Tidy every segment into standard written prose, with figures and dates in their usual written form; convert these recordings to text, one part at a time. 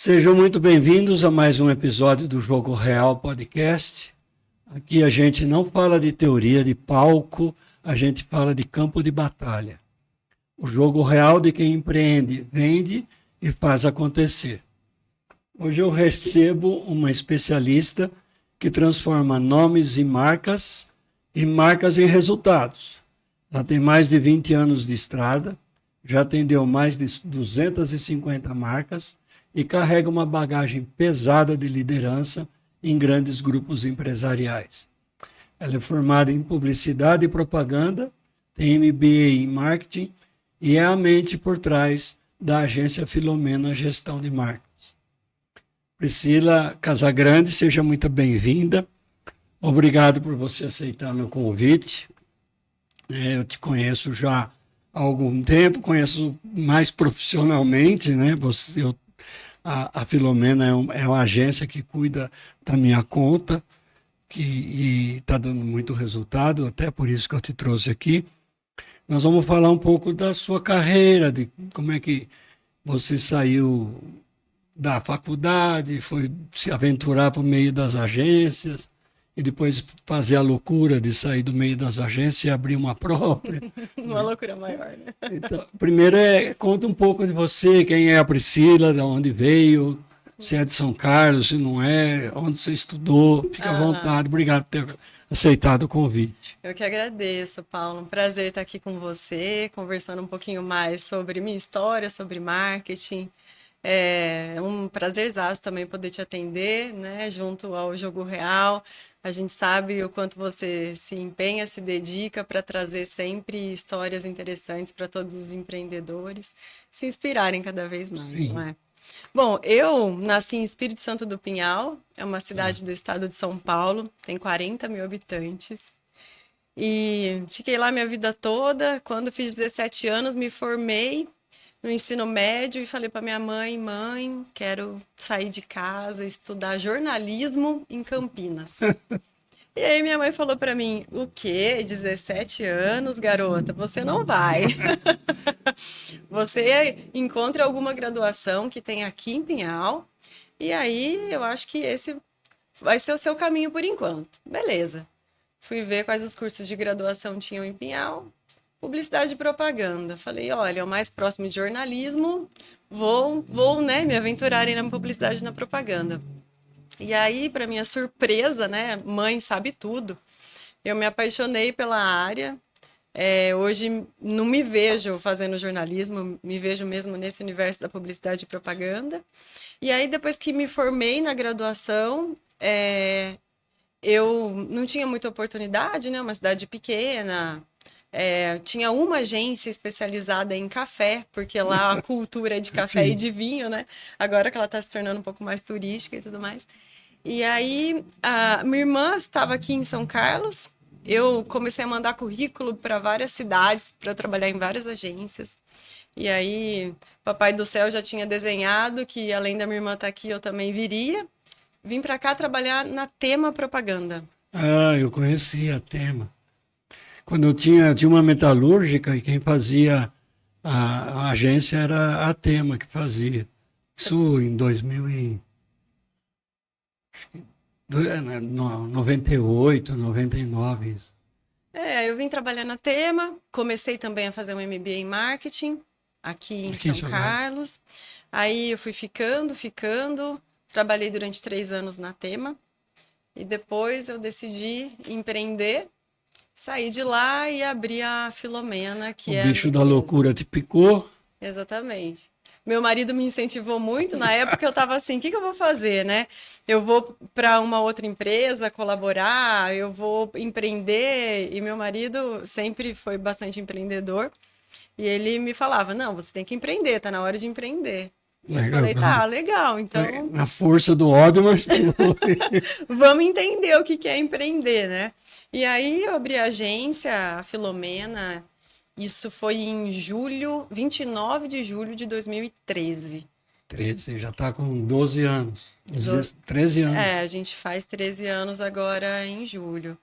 Sejam muito bem-vindos a mais um episódio do Jogo Real Podcast. Aqui a gente não fala de teoria de palco, a gente fala de campo de batalha. O jogo real de quem empreende, vende e faz acontecer. Hoje eu recebo uma especialista que transforma nomes em marcas em resultados. Ela tem mais de 20 anos de estrada, já atendeu mais de 250 marcas e carrega uma bagagem pesada de liderança em grandes grupos empresariais. Ela é formada em publicidade e propaganda, tem MBA em marketing e é a mente por trás da agência Filomena Gestão de Marcas. Priscila Casagrande, seja muito bem-vinda. Obrigado por você aceitar meu convite. Eu te conheço já há algum tempo, conheço mais profissionalmente, né? A Filomena é uma agência que cuida da minha conta e está dando muito resultado, até por isso que eu te trouxe aqui. Nós vamos falar um pouco da sua carreira, de como é que você saiu da faculdade, foi se aventurar por meio das agências e depois fazer a loucura de sair do meio das agências e abrir uma própria. Uma loucura maior, né? Então, primeiro conta um pouco de você, quem é a Priscila, de onde veio, se é de São Carlos, se não é, onde você estudou, fique à vontade. Obrigado por ter aceitado o convite. Eu que agradeço, Paulo. Um prazer estar aqui com você, conversando um pouquinho mais sobre minha história, sobre marketing. É um prazerzaço também poder te atender, né, junto ao Jogo Real. A gente sabe o quanto você se empenha, se dedica para trazer sempre histórias interessantes para todos os empreendedores se inspirarem cada vez mais, Sim. não é? Bom, eu nasci em Espírito Santo do Pinhal, é uma cidade do estado de São Paulo, tem 40 mil habitantes. E fiquei lá minha vida toda. Quando fiz 17 anos, me formei no ensino médio e falei para minha mãe: mãe, quero sair de casa, estudar jornalismo em Campinas. E aí minha mãe falou para mim: o quê? 17 anos, garota? Você não vai. Você encontra alguma graduação que tem aqui em Pinhal, e aí eu acho que esse vai ser o seu caminho por enquanto. Beleza. Fui ver quais os cursos de graduação tinham em Pinhal. Publicidade e propaganda. Falei, olha, é o mais próximo de jornalismo, vou, né, me aventurar aí na publicidade e na propaganda. E aí, para minha surpresa, né, mãe sabe tudo, eu me apaixonei pela área. Hoje não me vejo fazendo jornalismo, me vejo mesmo nesse universo da publicidade e propaganda. E aí, depois que me formei na graduação, eu não tinha muita oportunidade, né, uma cidade pequena. Tinha uma agência especializada em café, porque lá a cultura é de café e Sim. de vinho, né? Agora que ela está se tornando um pouco mais turística e tudo mais. E aí, a minha irmã estava aqui em São Carlos, eu comecei a mandar currículo para várias cidades, para trabalhar em várias agências. E aí, Papai do Céu já tinha desenhado que, além da minha irmã estar aqui, eu também viria. Vim para cá trabalhar na Tema Propaganda. Ah, eu conhecia a Tema. Quando eu tinha uma metalúrgica e quem fazia a agência era a Tema que fazia. Isso em 98, 99. Isso. Eu vim trabalhar na Tema, comecei também a fazer um MBA em marketing aqui em Aqui em São São Paulo. Carlos. Aí eu fui ficando, trabalhei durante 3 anos na Tema e depois eu decidi empreender, saí de lá e abri a Filomena, O que é a minha bicho da empresa. loucura te picou. Exatamente. Meu marido me incentivou muito. Na época eu estava assim, o que que eu vou fazer, né? Eu vou para uma outra empresa colaborar, eu vou empreender. E meu marido sempre foi bastante empreendedor. E ele me falava, não, você tem que empreender, tá na hora de empreender. E eu Legal. falei, tá, legal, então Na força do ódio, mas foi. vamos entender o que que é empreender, né? E aí eu abri a agência, a Filomena. Isso foi em 29 de julho de 2013. 13, já está com 12 anos. Do- 13 anos. a gente faz 13 anos agora em julho.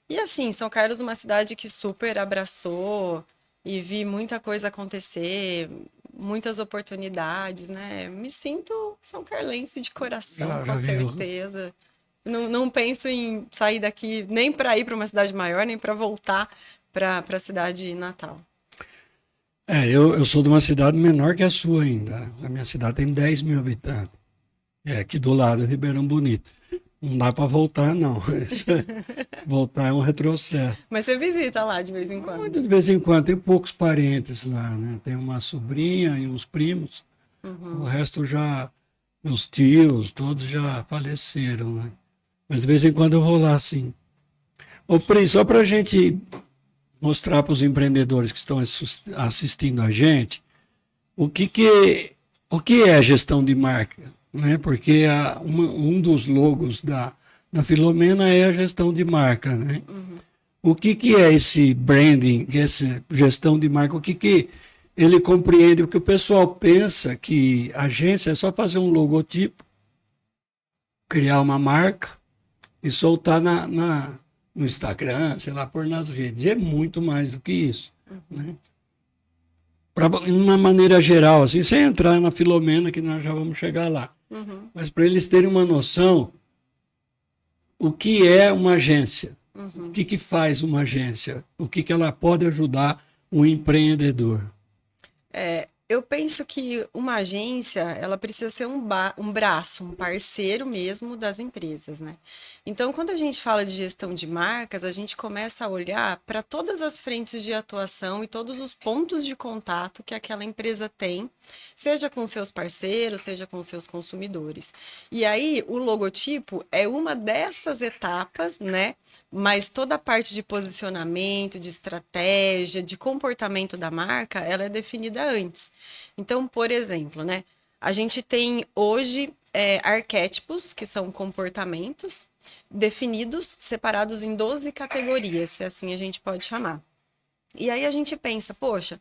E assim, São Carlos é uma cidade que super abraçou e vi muita coisa acontecer. muitas oportunidades, né? Me sinto São Carlense de coração, com Maravilhoso. certeza. Não penso em sair daqui nem para ir para uma cidade maior, nem para voltar para a cidade natal. Eu sou de uma cidade menor que a sua ainda. A minha cidade tem 10 mil habitantes. É aqui do lado, Ribeirão Bonito. Não dá para voltar, não. Voltar é um retrocesso. Mas você visita lá de vez em quando? Muito de vez em quando, tem poucos parentes lá, né? Tem uma sobrinha e uns primos. O resto já, meus tios, todos já faleceram, né? Mas de vez em quando eu vou lá, sim. Ô, Pri, só para a gente mostrar para os empreendedores que estão assistindo a gente o que é gestão de marca, né? Porque um dos logos da Filomena é a gestão de marca, né? O que é esse branding, essa gestão de marca? O que ele compreende? Porque o pessoal pensa que agência é só fazer um logotipo, criar uma marca e soltar no Instagram, sei lá, pôr nas redes. E é muito mais do que isso, né? De uma maneira geral, assim, sem entrar na Filomena, que nós já vamos chegar lá. Mas para eles terem uma noção, o que é uma agência? O que faz uma agência? O que ela pode ajudar um empreendedor? Eu penso que uma agência, ela precisa ser um braço, um parceiro mesmo das empresas, né? Então, quando a gente fala de gestão de marcas, a gente começa a olhar para todas as frentes de atuação e todos os pontos de contato que aquela empresa tem, seja com seus parceiros, seja com seus consumidores. E aí, o logotipo é uma dessas etapas, né? Mas toda a parte de posicionamento, de estratégia, de comportamento da marca, ela é definida antes. Então, por exemplo, né? A gente tem hoje arquétipos, que são comportamentos, definidos, separados em 12 categorias, se assim a gente pode chamar. E aí a gente pensa, poxa,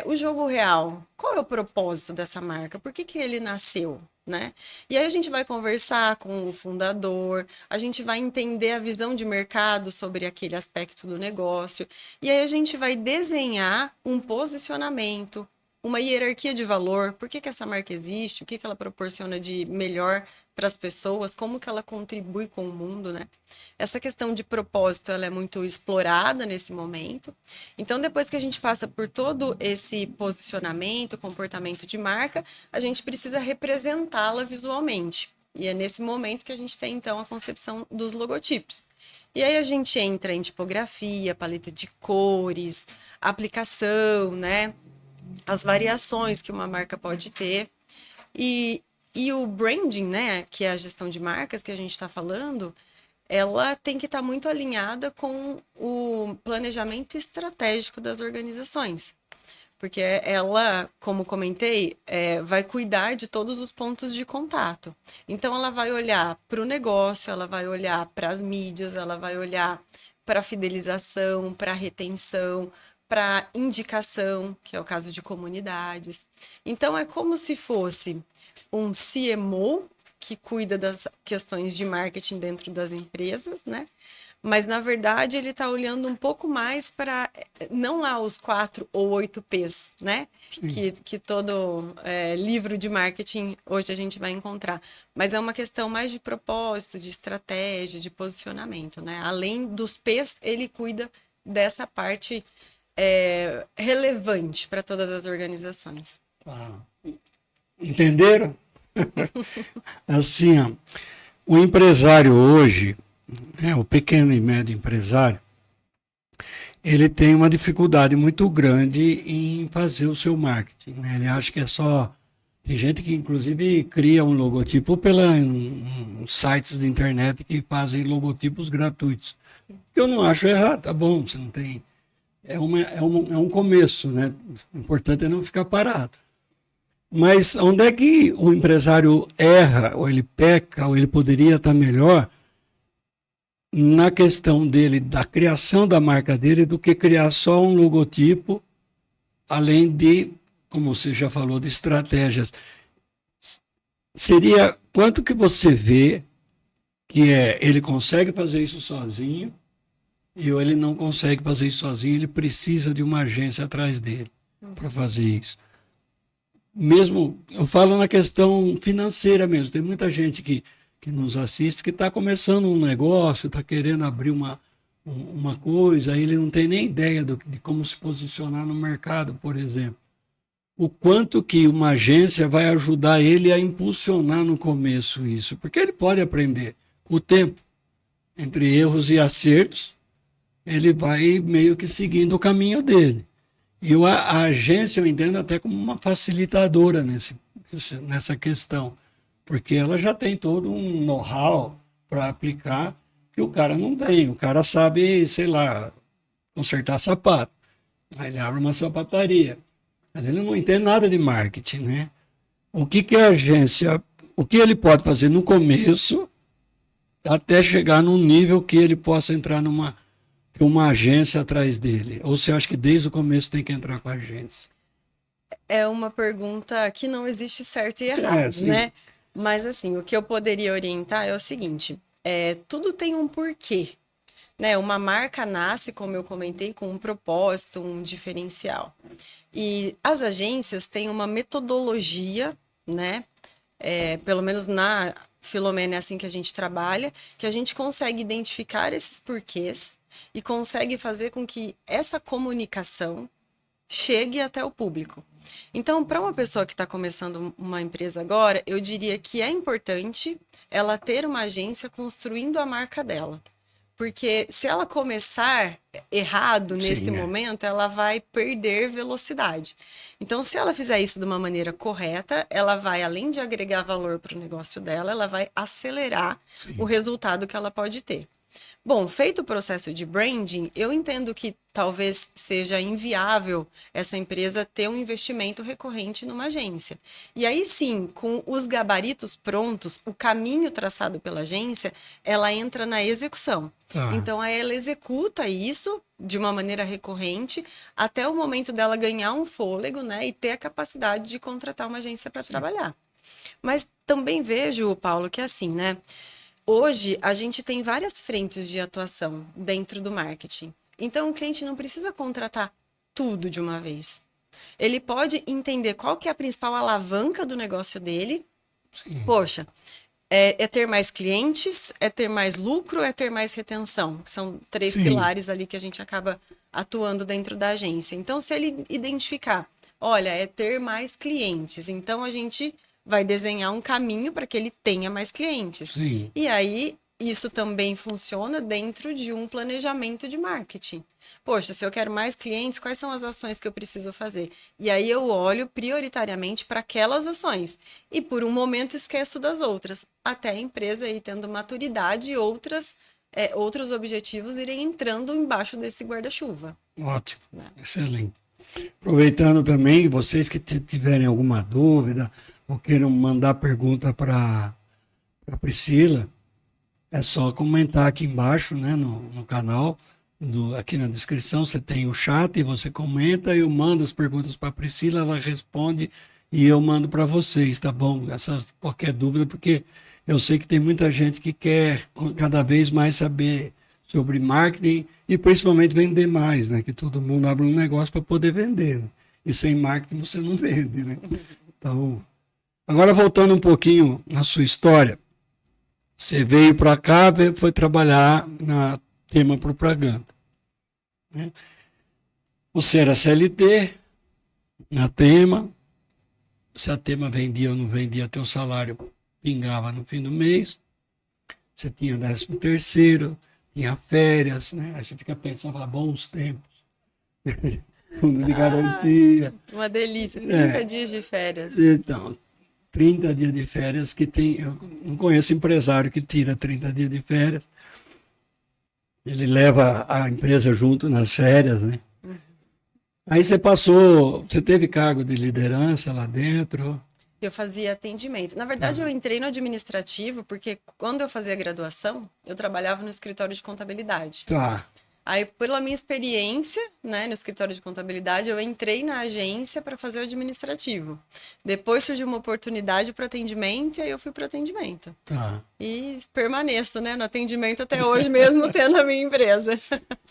o jogo real, qual é o propósito dessa marca? Por que ele nasceu? Né? E aí a gente vai conversar com o fundador, a gente vai entender a visão de mercado sobre aquele aspecto do negócio, e aí a gente vai desenhar um posicionamento, uma hierarquia de valor, por que essa marca existe, o que ela proporciona de melhor para as pessoas, como que ela contribui com o mundo, né? Essa questão de propósito, ela é muito explorada nesse momento. Então, depois que a gente passa por todo esse posicionamento, comportamento de marca, a gente precisa representá-la visualmente. E é nesse momento que a gente tem, então, a concepção dos logotipos. E aí a gente entra em tipografia, paleta de cores, aplicação, né? As variações que uma marca pode ter. E o branding, né, que é a gestão de marcas que a gente está falando, ela tem que estar muito alinhada com o planejamento estratégico das organizações. Porque ela, como comentei, vai cuidar de todos os pontos de contato. Então, ela vai olhar para o negócio, ela vai olhar para as mídias, ela vai olhar para a fidelização, para a retenção, para indicação, que é o caso de comunidades. Então, é como se fosse um CMO que cuida das questões de marketing dentro das empresas, né? Mas, na verdade, ele está olhando um pouco mais para, não lá os 4 ou 8 P's, né? Que todo livro de marketing hoje a gente vai encontrar. Mas é uma questão mais de propósito, de estratégia, de posicionamento, né? Além dos P's, ele cuida dessa parte relevante para todas as organizações. Entenderam? Assim, ó, o empresário hoje, né, o pequeno e médio empresário, ele tem uma dificuldade muito grande em fazer o seu marketing, né? Ele acha que é só... Tem gente que, inclusive, cria um logotipo pelos sites de internet que fazem logotipos gratuitos. Eu não acho errado, tá bom, você não tem... É um começo, né? O importante é não ficar parado. Mas onde é que o empresário erra, ou ele peca, ou ele poderia estar melhor na questão dele, da criação da marca dele, do que criar só um logotipo, além de, como você já falou, de estratégias. Seria quanto que você vê que ele consegue fazer isso sozinho, e ou ele não consegue fazer isso sozinho, ele precisa de uma agência atrás dele para fazer isso. mesmo, eu falo na questão financeira mesmo, tem muita gente que nos assiste que está começando um negócio, está querendo abrir uma coisa, aí ele não tem nem ideia de como se posicionar no mercado, por exemplo. O quanto que uma agência vai ajudar ele a impulsionar no começo isso, porque ele pode aprender com o tempo, entre erros e acertos, ele vai meio que seguindo o caminho dele. E a agência eu entendo até como uma facilitadora nessa questão, porque ela já tem todo um know-how para aplicar que o cara não tem. O cara sabe, sei lá, consertar sapato. Aí ele abre uma sapataria. Mas ele não entende nada de marketing, né? O que a agência, o que ele pode fazer no começo, até chegar num nível que ele possa entrar ter uma agência atrás dele? Ou você acha que desde o começo tem que entrar com a agência? É uma pergunta que não existe certo e errado, né? Mas assim, o que eu poderia orientar é o seguinte, tudo tem um porquê, né? Uma marca nasce, como eu comentei, com um propósito, um diferencial. E as agências têm uma metodologia, né? Pelo menos na Filomena é assim que a gente trabalha, que a gente consegue identificar esses porquês e consegue fazer com que essa comunicação chegue até o público. Então, para uma pessoa que está começando uma empresa agora, eu diria que é importante ela ter uma agência construindo a marca dela. Porque se ela começar errado nesse momento, ela vai perder velocidade. Então, se ela fizer isso de uma maneira correta, ela vai, além de agregar valor para o negócio dela, ela vai acelerar o resultado que ela pode ter. Bom, feito o processo de branding, eu entendo que talvez seja inviável essa empresa ter um investimento recorrente numa agência. E aí sim, com os gabaritos prontos, o caminho traçado pela agência, ela entra na execução. Então, aí ela executa isso de uma maneira recorrente até o momento dela ganhar um fôlego, né, e ter a capacidade de contratar uma agência para trabalhar. Mas também vejo, Paulo, que é assim, né? Hoje, a gente tem várias frentes de atuação dentro do marketing. Então, o cliente não precisa contratar tudo de uma vez. Ele pode entender qual que é a principal alavanca do negócio dele. Sim. Poxa, é ter mais clientes, é ter mais lucro, é ter mais retenção. São 3 pilares ali que a gente acaba atuando dentro da agência. Então, se ele identificar, olha, é ter mais clientes, então a gente vai desenhar um caminho para que ele tenha mais clientes. Sim. E aí, isso também funciona dentro de um planejamento de marketing. Poxa, se eu quero mais clientes, quais são as ações que eu preciso fazer? E aí eu olho prioritariamente para aquelas ações. E por um momento esqueço das outras. Até a empresa ir tendo maturidade e outros objetivos irem entrando embaixo desse guarda-chuva. Ótimo, excelente. Aproveitando também, vocês que tiverem alguma dúvida ou queiram mandar pergunta para a Priscila, é só comentar aqui embaixo, né, no canal, aqui na descrição você tem o chat, você comenta, eu mando as perguntas para a Priscila, ela responde e eu mando para vocês, tá bom? Qualquer dúvida, porque eu sei que tem muita gente que quer cada vez mais saber sobre marketing e principalmente vender mais, né? Que todo mundo abre um negócio para poder vender, né? E sem marketing você não vende, né? Então, agora voltando um pouquinho na sua história, você veio para cá, foi trabalhar na Tema Propaganda, né? Você era CLT na Tema, se a Tema vendia ou não vendia, teu salário pingava no fim do mês, você tinha 13º, tinha férias, né? Aí você fica pensando, fala, bons tempos, fundo de garantia. Uma delícia, 30 dias de férias. Então, 30 dias de férias que tem, eu não conheço empresário que tira 30 dias de férias, ele leva a empresa junto nas férias, né? Aí você teve cargo de liderança lá dentro? Eu fazia atendimento. Na verdade, eu entrei no administrativo porque quando eu fazia graduação, eu trabalhava no escritório de contabilidade. Tá. Aí, pela minha experiência, né, no escritório de contabilidade, eu entrei na agência para fazer o administrativo. Depois surgiu uma oportunidade para atendimento e aí eu fui para atendimento. Tá. E permaneço, né, no atendimento até hoje, mesmo tendo a minha empresa.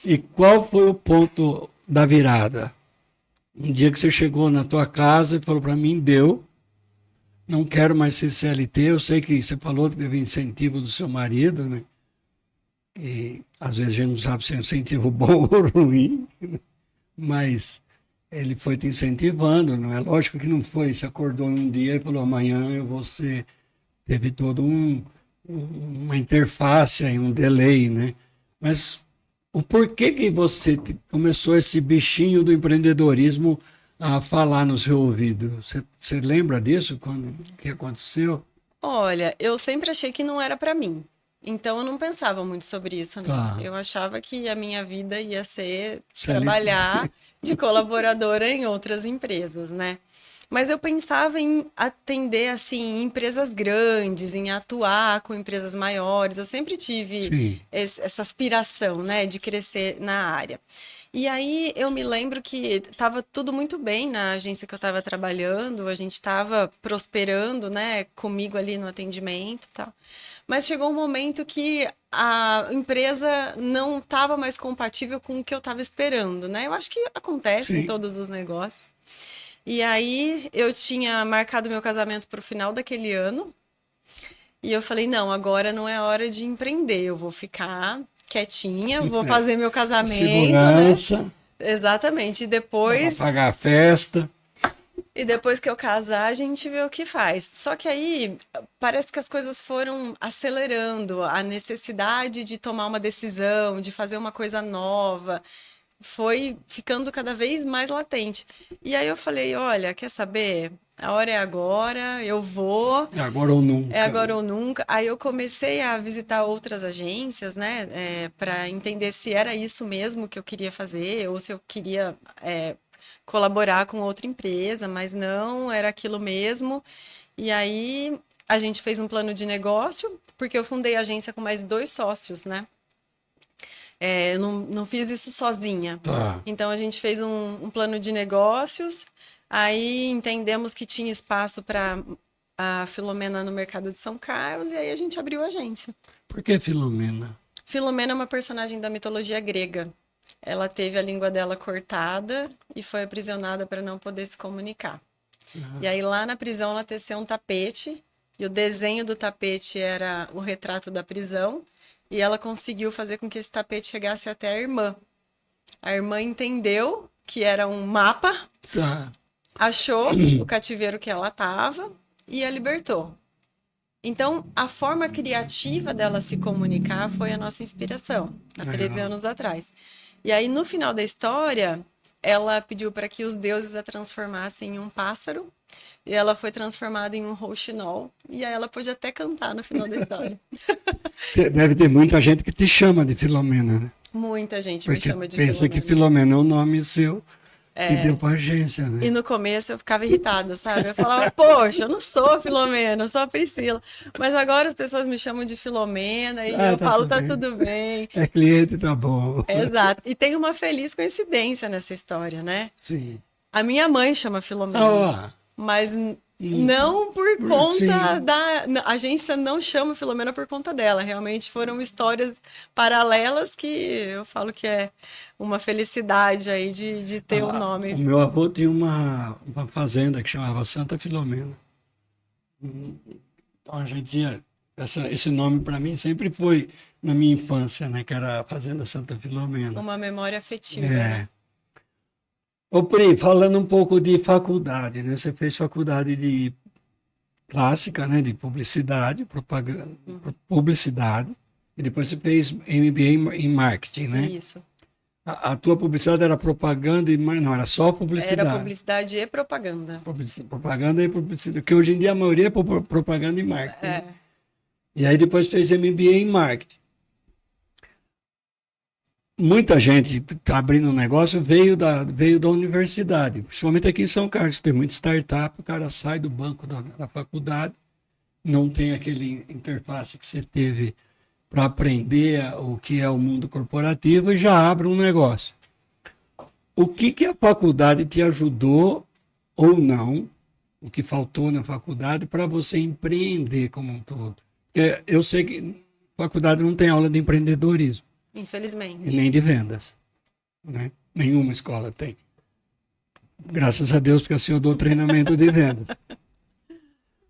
E qual foi o ponto da virada? Um dia que você chegou na tua casa e falou para mim, deu, não quero mais ser CLT. Eu sei que você falou que teve incentivo do seu marido, né? E às vezes a gente não sabe se é um incentivo bom ou ruim, né? Mas ele foi te incentivando, não é? Lógico que não foi, você acordou um dia e falou, amanhã eu vou ser... Teve todo uma interface aí, um delay, né? Mas o porquê que você começou esse bichinho do empreendedorismo a falar no seu ouvido? Você lembra disso? Quando que aconteceu? Olha, eu sempre achei que não era para mim. Então eu não pensava muito sobre isso, não. Tá. Eu achava que a minha vida ia ser CLT. trabalhar de colaboradora em outras empresas, né? Mas eu pensava em atender assim empresas grandes, em atuar com empresas maiores. Eu sempre tive Sim, essa aspiração, né, de crescer na área. E aí eu me lembro que estava tudo muito bem na agência que eu estava trabalhando, a gente estava prosperando, né, comigo ali no atendimento e tal. Mas chegou um momento que a empresa não estava mais compatível com o que eu estava esperando, né? Eu acho que acontece em sim. todos os negócios. E aí eu tinha marcado meu casamento para o final daquele ano. E eu falei, não, agora não é hora de empreender, eu vou ficar quietinha, vou fazer meu casamento, né? Segurança, Exatamente. dá para pagar a festa. E depois que eu casar, a gente vê o que faz. Só que aí parece que as coisas foram acelerando, a necessidade de tomar uma decisão, de fazer uma coisa nova, foi ficando cada vez mais latente. E aí eu falei, olha, quer saber? A hora é agora, eu vou. É agora ou É nunca, agora né? ou nunca. Aí eu comecei a visitar outras agências, né, para entender se era isso mesmo que eu queria fazer ou se eu queria colaborar com outra empresa, mas não, era aquilo mesmo. E aí a gente fez um plano de negócio, porque eu fundei a agência com mais dois sócios, né? Eu não fiz isso sozinha. Tá. Então a gente fez um plano de negócios, aí entendemos que tinha espaço para a Filomena no mercado de São Carlos, e aí a gente abriu a agência. Por que Filomena? Filomena é uma personagem da mitologia grega. Ela teve a língua dela cortada e foi aprisionada para não poder se comunicar. E aí lá na prisão ela teceu um tapete, e o desenho do tapete era o retrato da prisão, e ela conseguiu fazer com que esse tapete chegasse até a irmã. A irmã entendeu que era um mapa, Tá. achou o cativeiro que ela estava e a libertou. Então, a forma criativa dela se comunicar foi a nossa inspiração, há 13 Legal. anos atrás. E aí, no final da história, ela pediu para que os deuses a transformassem em um pássaro, e ela foi transformada em um rouxinol, e aí ela pôde até cantar no final da história. Deve ter muita gente que te chama de Filomena, né? Muita gente me Porque chama de pensa que Filomena. Filomena é o nome seu que deu para a agência, E né? no começo eu ficava irritada, sabe? Eu falava, poxa, eu não sou a Filomena, eu sou a Priscila. Mas agora as pessoas me chamam de Filomena e Ah, eu tá falo, tudo tá bem. tudo bem. É cliente, tá bom. Exato. E tem uma feliz coincidência nessa história, né? Sim. A minha mãe chama Ah, Filomena, ó. mas Hum, não por conta Sim. da. A agência não chama Filomena por conta dela. Realmente foram histórias paralelas que eu falo que é uma felicidade aí de ter o O nome. meu avô tinha uma fazenda que chamava Santa Filomena. Então a gente tinha esse nome para mim sempre foi na minha infância, né? Que era a Fazenda Santa Filomena. Uma memória afetiva, né? É. Ô Pri, falando um pouco de faculdade, né? Você fez faculdade de clássica, né? De publicidade, propaganda, publicidade, e depois você fez MBA em marketing, né? Isso. A tua publicidade era propaganda e não, era só Era publicidade. publicidade e propaganda. Propaganda e publicidade, porque hoje em dia a maioria é propaganda e marketing, né? É. E aí depois fez MBA em marketing. Muita gente que está abrindo um negócio veio da universidade, principalmente aqui em São Carlos, tem muita startup, o cara sai do banco da faculdade, não tem aquele interface que você teve para aprender o que é o mundo corporativo e já abre um negócio. O que a faculdade te ajudou ou não, o que faltou na faculdade para você empreender como um todo? Porque eu sei que faculdade não tem aula de empreendedorismo e Infelizmente. nem de vendas, né? Nenhuma escola tem. Graças a Deus, porque assim eu dou treinamento de venda.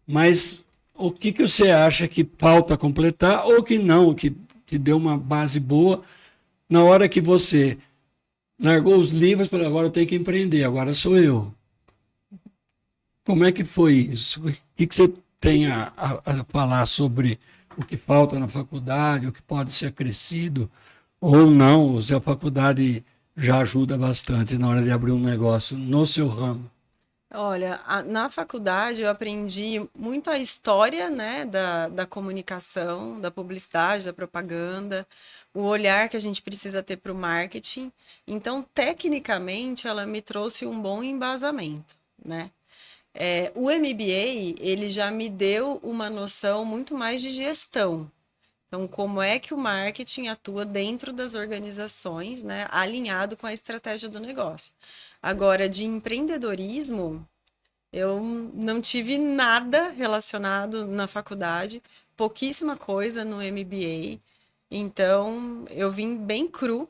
Mas o que você acha que falta completar ou que não, que te deu uma base boa na hora que você largou os livros e falou, agora eu tenho que empreender, agora sou eu. Como é que foi isso? O que você tem a falar sobre o que falta na faculdade, o que pode ser acrescido ou não, se a faculdade já ajuda bastante na hora de abrir um negócio no seu ramo? Olha, na faculdade eu aprendi muito a história, né, da comunicação, da publicidade, da propaganda, o olhar que a gente precisa ter para o marketing. Então, tecnicamente, ela me trouxe um bom embasamento, né? O MBA, ele já me deu uma noção muito mais de gestão. Então, como é que o marketing atua dentro das organizações, né, alinhado com a estratégia do negócio. Agora, de empreendedorismo, eu não tive nada relacionado na faculdade, pouquíssima coisa no MBA. Então, eu vim bem cru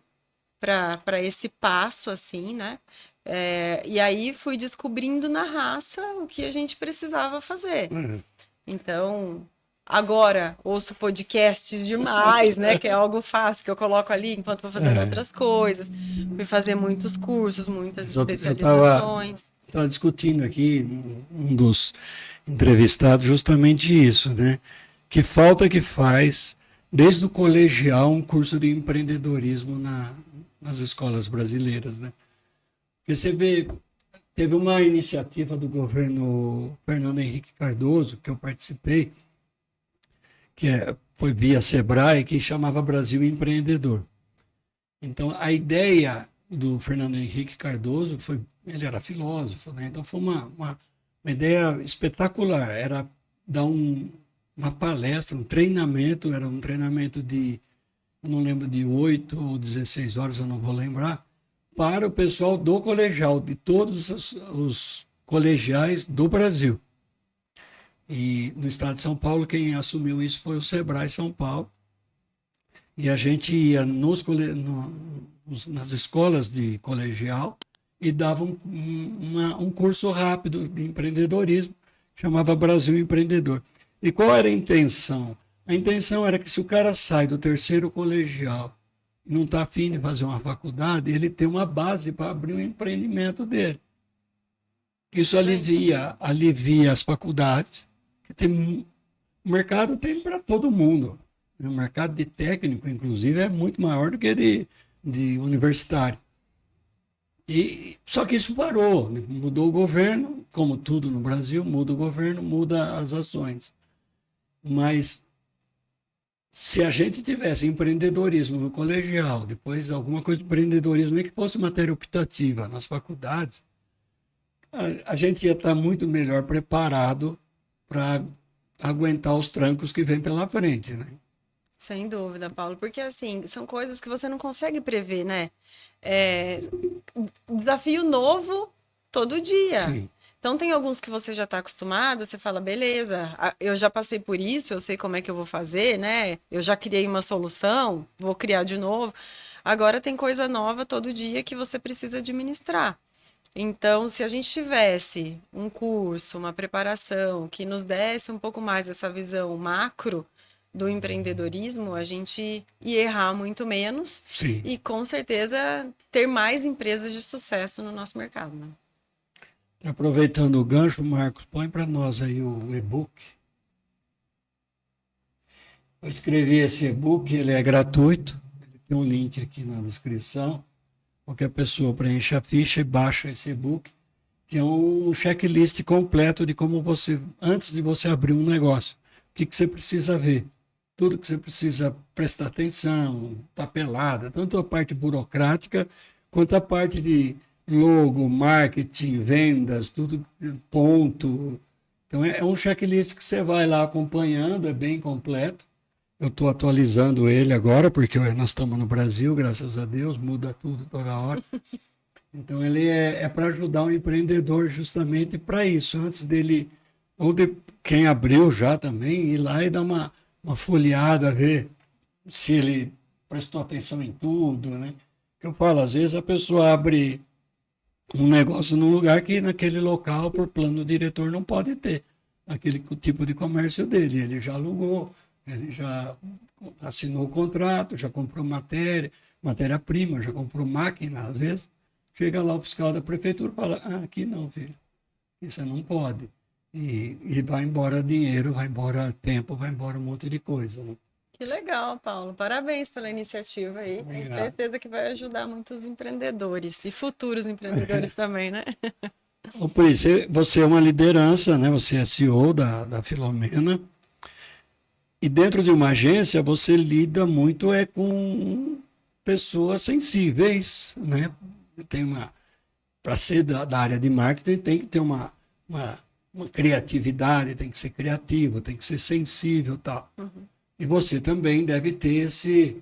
para esse passo, assim, né? E aí fui descobrindo na raça o que a gente precisava fazer. Uhum. Então, agora ouço podcasts demais, né? Que é algo fácil que eu coloco ali enquanto vou fazendo É. outras coisas. Fui fazer muitos cursos, muitas Eu estava especializações. discutindo aqui, um dos entrevistados, justamente isso, né? Que falta que faz, desde o colegial, um curso de empreendedorismo nas escolas brasileiras, né? Porque você vê, teve uma iniciativa do governo Fernando Henrique Cardoso, que eu participei, foi via Sebrae, que chamava Brasil Empreendedor. Então, a ideia do Fernando Henrique Cardoso foi, ele era filósofo, né? Então foi uma ideia espetacular, era dar uma palestra, um treinamento, era um treinamento eu não lembro, de 8 ou 16 horas, eu não vou lembrar, para o pessoal do colegial, de todos os colegiais do Brasil. E no estado de São Paulo, quem assumiu isso foi o Sebrae São Paulo. E a gente ia nas escolas de colegial e dava um curso rápido de empreendedorismo, chamava Brasil Empreendedor. E qual era a intenção? A intenção era que se o cara sai do terceiro colegial e não está afim de fazer uma faculdade, ele tem uma base para abrir o empreendimento dele. Isso alivia as faculdades, que o mercado tem para todo mundo. O mercado de técnico, inclusive, é muito maior do que de universitário. Só que isso parou, né? Mudou o governo, como tudo no Brasil, muda o governo, muda as ações. Mas se a gente tivesse empreendedorismo no colegial, depois alguma coisa de empreendedorismo, nem que fosse matéria optativa nas faculdades, a gente ia estar muito melhor preparado para aguentar os trancos que vêm pela frente, né? Sem dúvida, Paulo, porque assim, são coisas que você não consegue prever, né? É, desafio novo todo dia. Sim. Então, tem alguns que você já está acostumado, você fala, beleza, eu já passei por isso, eu sei como é que eu vou fazer, né? Eu já criei uma solução, vou criar de novo. Agora tem coisa nova todo dia que você precisa administrar. Então, se a gente tivesse um curso, uma preparação que nos desse um pouco mais essa visão macro do empreendedorismo, a gente ia errar muito menos Sim. e, com certeza, ter mais empresas de sucesso no nosso mercado, né? Aproveitando o gancho, Marcos, põe para nós aí o e-book. Eu escrevi esse e-book, ele é gratuito, ele tem um link aqui na descrição. Qualquer pessoa preenche a ficha e baixa esse e-book, que é um checklist completo de como você, antes de você abrir um negócio, o que você precisa ver. Tudo que você precisa prestar atenção, papelada, tanto a parte burocrática quanto a parte de logo, marketing, vendas, tudo, ponto. Então é um checklist que você vai lá acompanhando, é bem completo. Eu estou atualizando ele agora, porque nós estamos no Brasil, graças a Deus, muda tudo toda hora. Então ele é para ajudar o empreendedor justamente para isso, antes dele, ou de quem abriu já também, ir lá e dar uma folheada, ver se ele prestou atenção em tudo, né? Eu falo, às vezes a pessoa abre um negócio num lugar que naquele local, por plano diretor, não pode ter aquele tipo de comércio dele. Ele já alugou, ele já assinou o contrato, já comprou matéria-prima, já comprou máquina, às vezes. Chega lá o fiscal da prefeitura e fala, aqui não, filho, isso não pode. E vai embora dinheiro, vai embora tempo, vai embora um monte de coisa. Né? Que legal, Paulo. Parabéns pela iniciativa aí. Tenho Obrigado. certeza que vai ajudar muitos empreendedores e futuros empreendedores também, né? Ô, Pri, você é uma liderança, né? Você é CEO da Filomena. E dentro de uma agência, você lida muito com pessoas sensíveis, né? Tem para ser da área de marketing, tem que ter uma criatividade, tem que ser criativo, tem que ser sensível e tal. E você também deve ter esse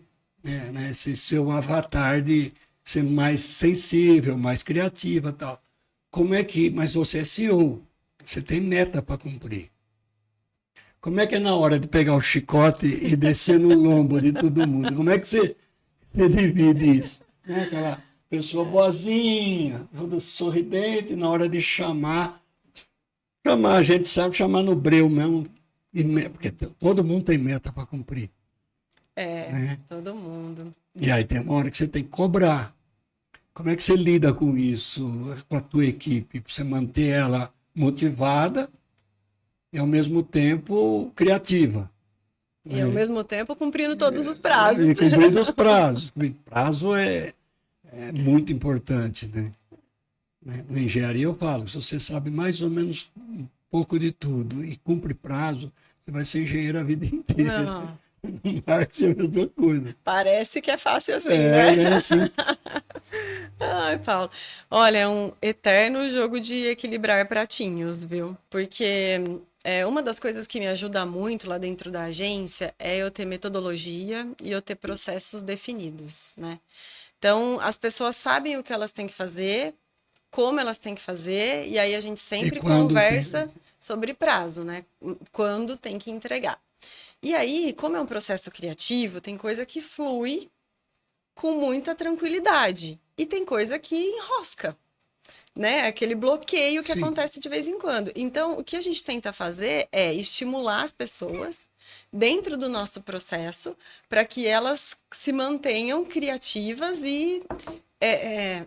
seu avatar de ser mais sensível, mais criativa e tal. Mas você é CEO, você tem meta para cumprir. Como é que é na hora de pegar o chicote e descer no lombo de todo mundo? Como é que você divide isso? Né? Aquela pessoa boazinha, toda sorridente, na hora de chamar, a gente sabe chamar no breu mesmo, porque todo mundo tem meta para cumprir. Né? Todo mundo. E aí tem uma hora que você tem que cobrar. Como é que você lida com isso, com a tua equipe, para você manter ela motivada e ao mesmo tempo criativa? E ao mesmo tempo cumprindo todos os prazos. E cumprindo os prazos. O prazo é muito importante, né? Na engenharia eu falo, se você sabe mais ou menos um pouco de tudo e cumpre prazo, você vai ser engenheiro a vida inteira. Não. Vai ser a mesma coisa. Parece que é fácil assim, né? Né? Assim, Ai, Paulo. Olha, é um eterno jogo de equilibrar pratinhos, viu? Porque uma das coisas que me ajuda muito lá dentro da agência é eu ter metodologia e eu ter processos definidos, né? Então, as pessoas sabem o que elas têm que fazer, como elas têm que fazer, e aí a gente sempre conversa sobre prazo, né? Quando tem que entregar. E aí, como é um processo criativo, tem coisa que flui com muita tranquilidade e tem coisa que enrosca, né? Aquele bloqueio que sim. acontece de vez em quando. Então, o que a gente tenta fazer é estimular as pessoas dentro do nosso processo para que elas se mantenham criativas e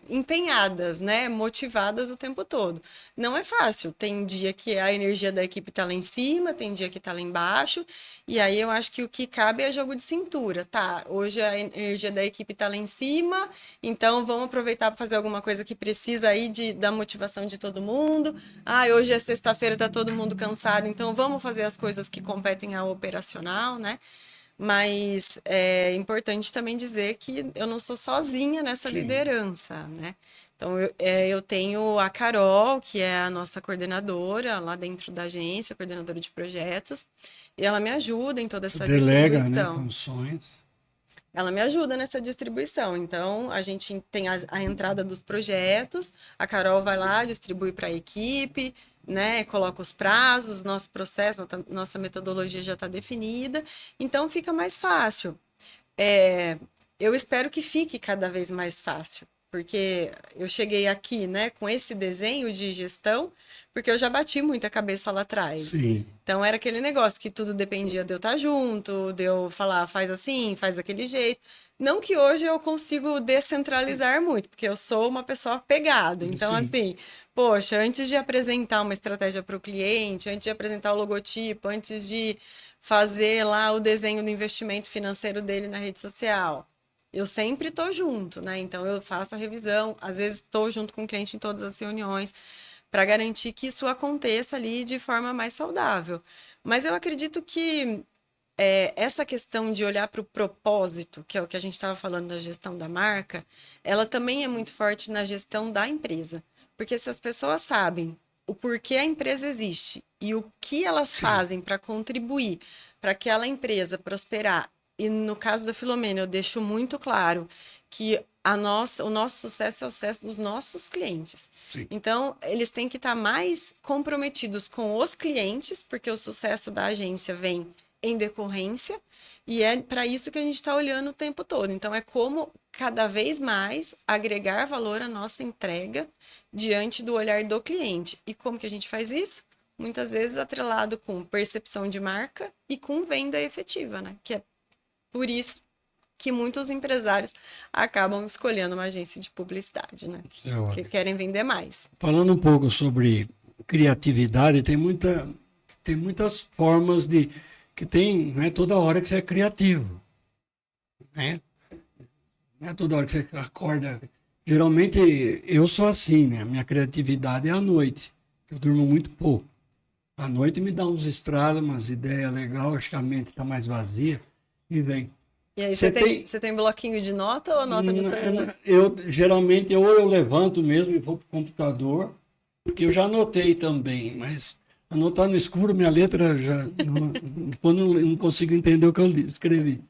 empenhadas, né? Motivadas o tempo todo. Não é fácil. Tem dia que a energia da equipe tá lá em cima, tem dia que tá lá embaixo. E aí eu acho que o que cabe é jogo de cintura, tá? Hoje a energia da equipe tá lá em cima, então vamos aproveitar para fazer alguma coisa que precisa aí da motivação de todo mundo. Hoje é sexta-feira, tá todo mundo cansado, então vamos fazer as coisas que competem ao operacional, né? Mas é importante também dizer que eu não sou sozinha nessa liderança, né? Então, eu tenho a Carol, que é a nossa coordenadora lá dentro da agência, coordenadora de projetos, e ela me ajuda em toda essa delega, distribuição. né, funções. Ela me ajuda nessa distribuição. Então, a gente tem a entrada dos projetos, a Carol vai lá, distribui para a equipe, né? Coloca os prazos, nosso processo, nossa metodologia já está definida, então fica mais fácil. Eu espero que fique cada vez mais fácil, porque eu cheguei aqui, né, com esse desenho de gestão, porque eu já bati muita cabeça lá atrás. Sim. Então era aquele negócio que tudo dependia de eu estar junto, de eu falar, faz assim, faz daquele jeito. Não que hoje eu consigo descentralizar muito, porque eu sou uma pessoa apegada. Então, Sim. assim, poxa, antes de apresentar uma estratégia para o cliente, antes de apresentar o logotipo, antes de fazer lá o desenho do investimento financeiro dele na rede social, eu sempre estou junto, né? Então eu faço a revisão, às vezes estou junto com o cliente em todas as reuniões, para garantir que isso aconteça ali de forma mais saudável. Mas eu acredito que essa questão de olhar para o propósito, que é o que a gente estava falando da gestão da marca, ela também é muito forte na gestão da empresa. Porque se as pessoas sabem o porquê a empresa existe e o que elas fazem para contribuir para aquela empresa prosperar, e no caso da Filomena, eu deixo muito claro que o nosso sucesso é o sucesso dos nossos clientes. Sim. Então, eles têm que estar mais comprometidos com os clientes, porque o sucesso da agência vem em decorrência, e é para isso que a gente está olhando o tempo todo. Então, é como cada vez mais agregar valor à nossa entrega diante do olhar do cliente. E como que a gente faz isso? Muitas vezes atrelado com percepção de marca e com venda efetiva, né? Que é por isso que muitos empresários acabam escolhendo uma agência de publicidade, né? É Porque ótimo. querem vender mais. Falando um pouco sobre criatividade, tem muitas formas de que tem, não é toda hora que você é criativo, né? Não é toda hora que você acorda. Geralmente eu sou assim, né? Minha criatividade é à noite. Eu durmo muito pouco. À noite me dá uns estralos, umas ideias legais, acho que a mente está mais vazia e vem. E aí Você tem. você tem bloquinho de nota ou anota no celular? Eu geralmente ou eu levanto mesmo e vou para o computador, porque eu já anotei também, mas anotar no escuro minha letra já depois não consigo entender o que eu escrevi.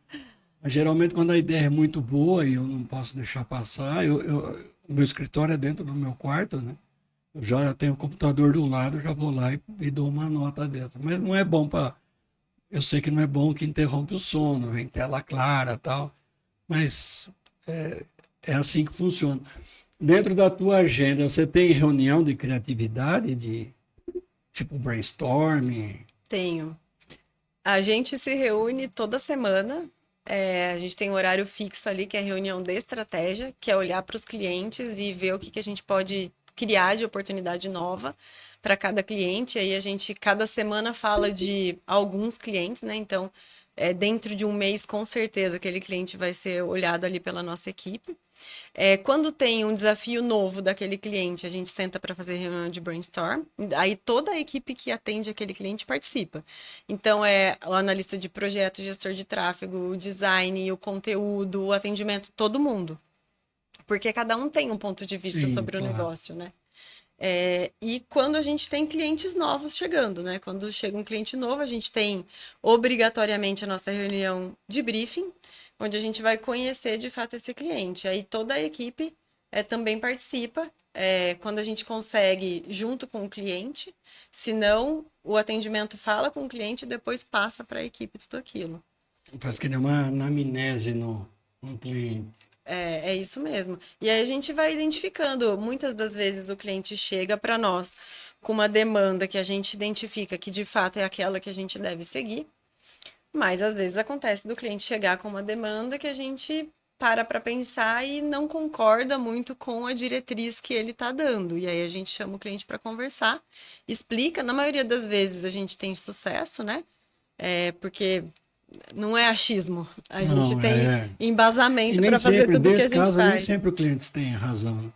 Mas, geralmente quando a ideia é muito boa e eu não posso deixar passar, o meu escritório é dentro do meu quarto, né? Eu já tenho o computador do lado, eu já vou lá e dou uma nota dentro. Mas não é bom para. Eu sei que não é bom que interrompe o sono, vem tela clara e tal, mas é assim que funciona. Dentro da tua agenda, você tem reunião de criatividade, de tipo brainstorming? Tenho. A gente se reúne toda semana. A gente tem um horário fixo ali, que é a reunião de estratégia, que é olhar para os clientes e ver o que a gente pode criar de oportunidade nova para cada cliente. Aí a gente, cada semana, fala de alguns clientes, né? Então, dentro de um mês, com certeza, aquele cliente vai ser olhado ali pela nossa equipe. Quando tem um desafio novo daquele cliente, a gente senta para fazer reunião de brainstorm. Aí toda a equipe que atende aquele cliente participa. Então, o analista de projeto, gestor de tráfego, o design, o conteúdo, o atendimento, todo mundo. Porque cada um tem um ponto de vista Sim, sobre o claro. negócio, né? E quando a gente tem clientes novos chegando, né? Quando chega um cliente novo, a gente tem obrigatoriamente a nossa reunião de briefing, onde a gente vai conhecer de fato esse cliente. Aí toda a equipe também participa, quando a gente consegue, junto com o cliente, se não, o atendimento fala com o cliente e depois passa para a equipe tudo aquilo. Faz que nem uma anamnese no cliente. É isso mesmo. E aí a gente vai identificando. Muitas das vezes o cliente chega para nós com uma demanda que a gente identifica que de fato é aquela que a gente deve seguir, mas às vezes acontece do cliente chegar com uma demanda que a gente para pensar e não concorda muito com a diretriz que ele está dando. E aí a gente chama o cliente para conversar, explica. Na maioria das vezes a gente tem sucesso, né? Porque não é achismo. A gente Não, tem E embasamento nem para fazer sempre, tudo que a desse gente caso, nem faz. sempre o cliente tem razão.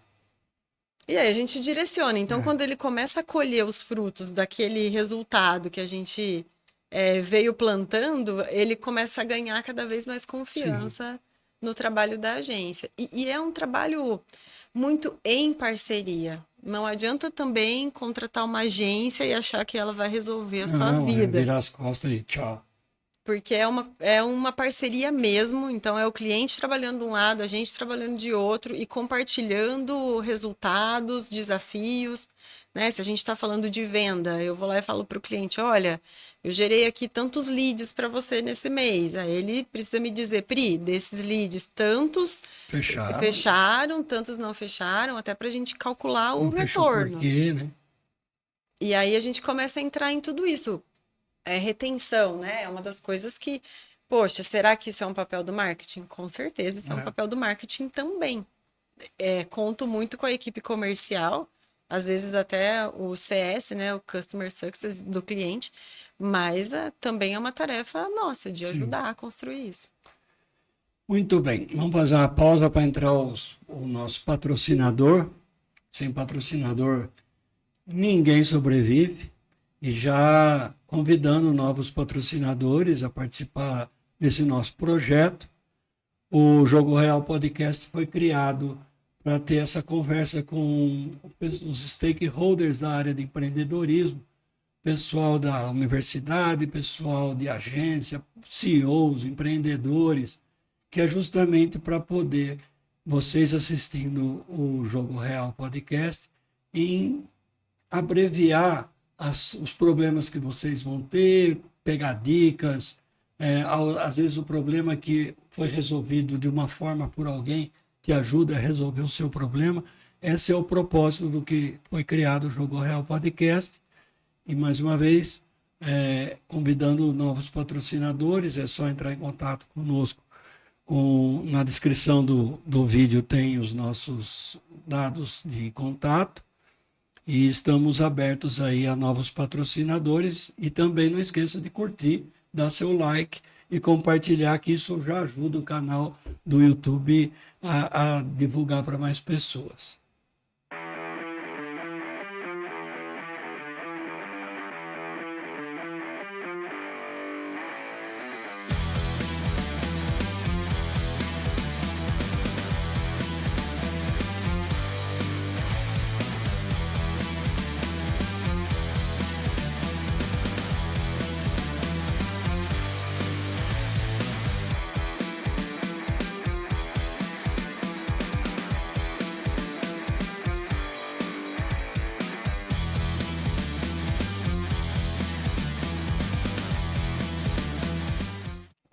E aí a gente direciona. Então, É, quando ele começa a colher os frutos daquele resultado que a gente veio plantando, ele começa a ganhar cada vez mais sim. confiança no trabalho da agência. E é um trabalho muito em parceria. Não adianta também contratar uma agência e achar que ela vai resolver a sua Não, vida. virar as costas e tchau. Porque é uma parceria mesmo, então é o cliente trabalhando de um lado, a gente trabalhando de outro e compartilhando resultados, desafios, né? Se a gente está falando de venda, eu vou lá e falo para o cliente, olha, eu gerei aqui tantos leads para você nesse mês. Aí ele precisa me dizer, Pri, desses leads, tantos Fecharam, fecharam, tantos não fecharam, até para a gente calcular o não fechou por retorno. quê, né? E aí a gente começa a entrar em tudo isso. Retenção, né? É uma das coisas que, poxa, será que isso é um papel do marketing? Com certeza, isso é um É. papel do marketing também. Conto muito com a equipe comercial, às vezes até o CS, né? O Customer Success do cliente, mas também é uma tarefa nossa de Sim. ajudar a construir isso. Muito bem, vamos fazer uma pausa para entrar o nosso patrocinador. Sem patrocinador, ninguém sobrevive. E já convidando novos patrocinadores a participar desse nosso projeto. O Jogo Real Podcast foi criado para ter essa conversa com os stakeholders da área de empreendedorismo, pessoal da universidade, pessoal de agência, CEOs, empreendedores, que é justamente para poder vocês assistindo o Jogo Real Podcast em abreviar os problemas que vocês vão ter, pegar dicas, Às vezes o problema que foi resolvido de uma forma por alguém te ajuda a resolver o seu problema. Esse é o propósito do que foi criado o Jogo Real Podcast. E mais uma vez, convidando novos patrocinadores, é só entrar em contato conosco. Na descrição do vídeo tem os nossos dados de contato. E estamos abertos aí a novos patrocinadores. E também não esqueça de curtir, dar seu like e compartilhar, que isso já ajuda o canal do YouTube a divulgar para mais pessoas.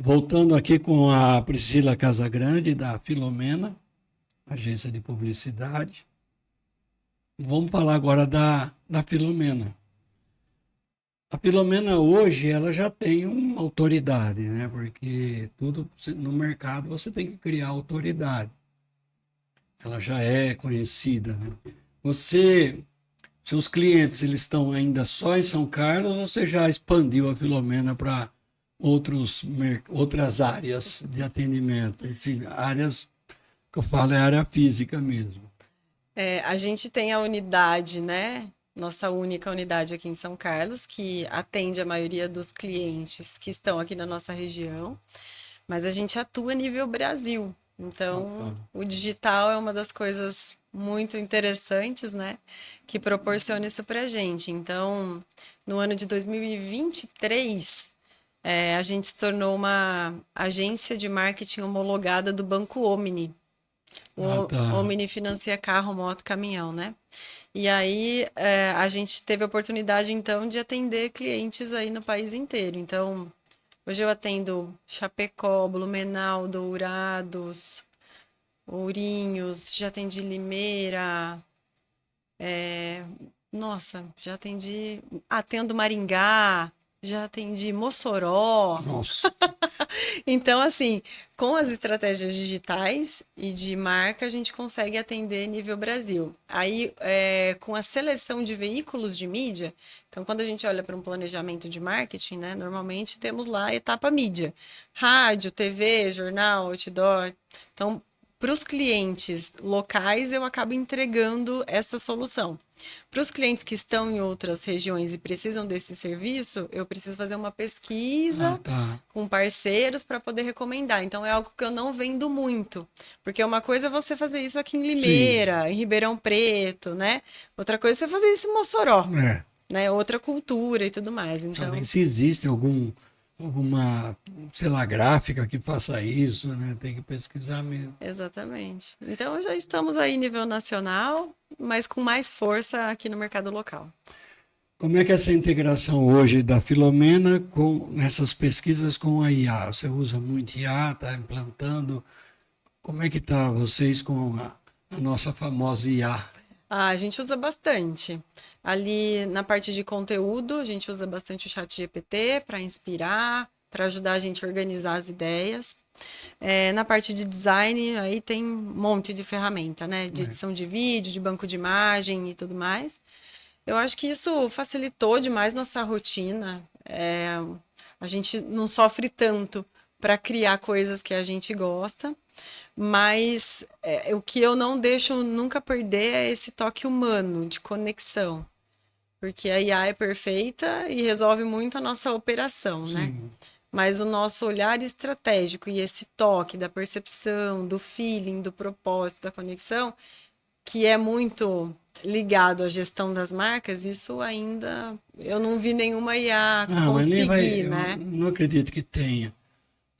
Voltando aqui com a Priscila Casagrande, da Filomena, agência de publicidade. Vamos falar agora da Filomena. A Filomena hoje ela já tem uma autoridade, né? Porque tudo no mercado você tem que criar autoridade. Ela já é conhecida, né? Seus clientes, eles estão ainda só em São Carlos ou você já expandiu a Filomena para outras áreas de atendimento? Assim, áreas que eu falo é área física mesmo. A gente tem a unidade, né? Nossa única unidade aqui em São Carlos, que atende a maioria dos clientes que estão aqui na nossa região, mas a gente atua a nível Brasil. Então, o digital é uma das coisas muito interessantes, né? Que proporciona isso pra gente. Então, no ano de 2023, a gente se tornou uma agência de marketing homologada do Banco Omni. O Omni financia carro, moto, caminhão, né? E aí a gente teve a oportunidade, então, de atender clientes aí no país inteiro. Então, hoje eu atendo Chapecó, Blumenau, Dourados, Ourinhos, já atendi Limeira, atendo Maringá, já atendi Mossoró. Nossa. Então, assim, com as estratégias digitais e de marca, a gente consegue atender nível Brasil. Aí, com a seleção de veículos de mídia, então, quando a gente olha para um planejamento de marketing, né, normalmente temos lá a etapa mídia. Rádio, TV, jornal, outdoor. Então, para os clientes locais, eu acabo entregando essa solução. Para os clientes que estão em outras regiões e precisam desse serviço, eu preciso fazer uma pesquisa com parceiros para poder recomendar. Então, é algo que eu não vendo muito. Porque uma coisa é você fazer isso aqui em Limeira, sim, em Ribeirão Preto, né? Outra coisa é você fazer isso em Mossoró. Né? Outra cultura e tudo mais. Então, nem se existe alguma, sei lá, gráfica que faça isso, né? Tem que pesquisar mesmo. Exatamente. Então, já estamos aí nível nacional, mas com mais força aqui no mercado local. Como é que é essa integração hoje da Filomena nessas pesquisas com a IA? Você usa muito IA, está implantando? Como é que está vocês com a nossa famosa IA? A gente usa bastante. Ali na parte de conteúdo, a gente usa bastante o ChatGPT para inspirar, para ajudar a gente a organizar as ideias. Na parte de design, aí tem um monte de ferramenta, né? De edição de vídeo, de banco de imagem e tudo mais. Eu acho que isso facilitou demais nossa rotina. A gente não sofre tanto para criar coisas que a gente gosta. Mas o que eu não deixo nunca perder é esse toque humano, de conexão. Porque a IA é perfeita e resolve muito a nossa operação, sim, né? Mas o nosso olhar estratégico e esse toque da percepção, do feeling, do propósito, da conexão, que é muito ligado à gestão das marcas, isso ainda eu não vi nenhuma IA conseguir, né? Eu não acredito que tenha.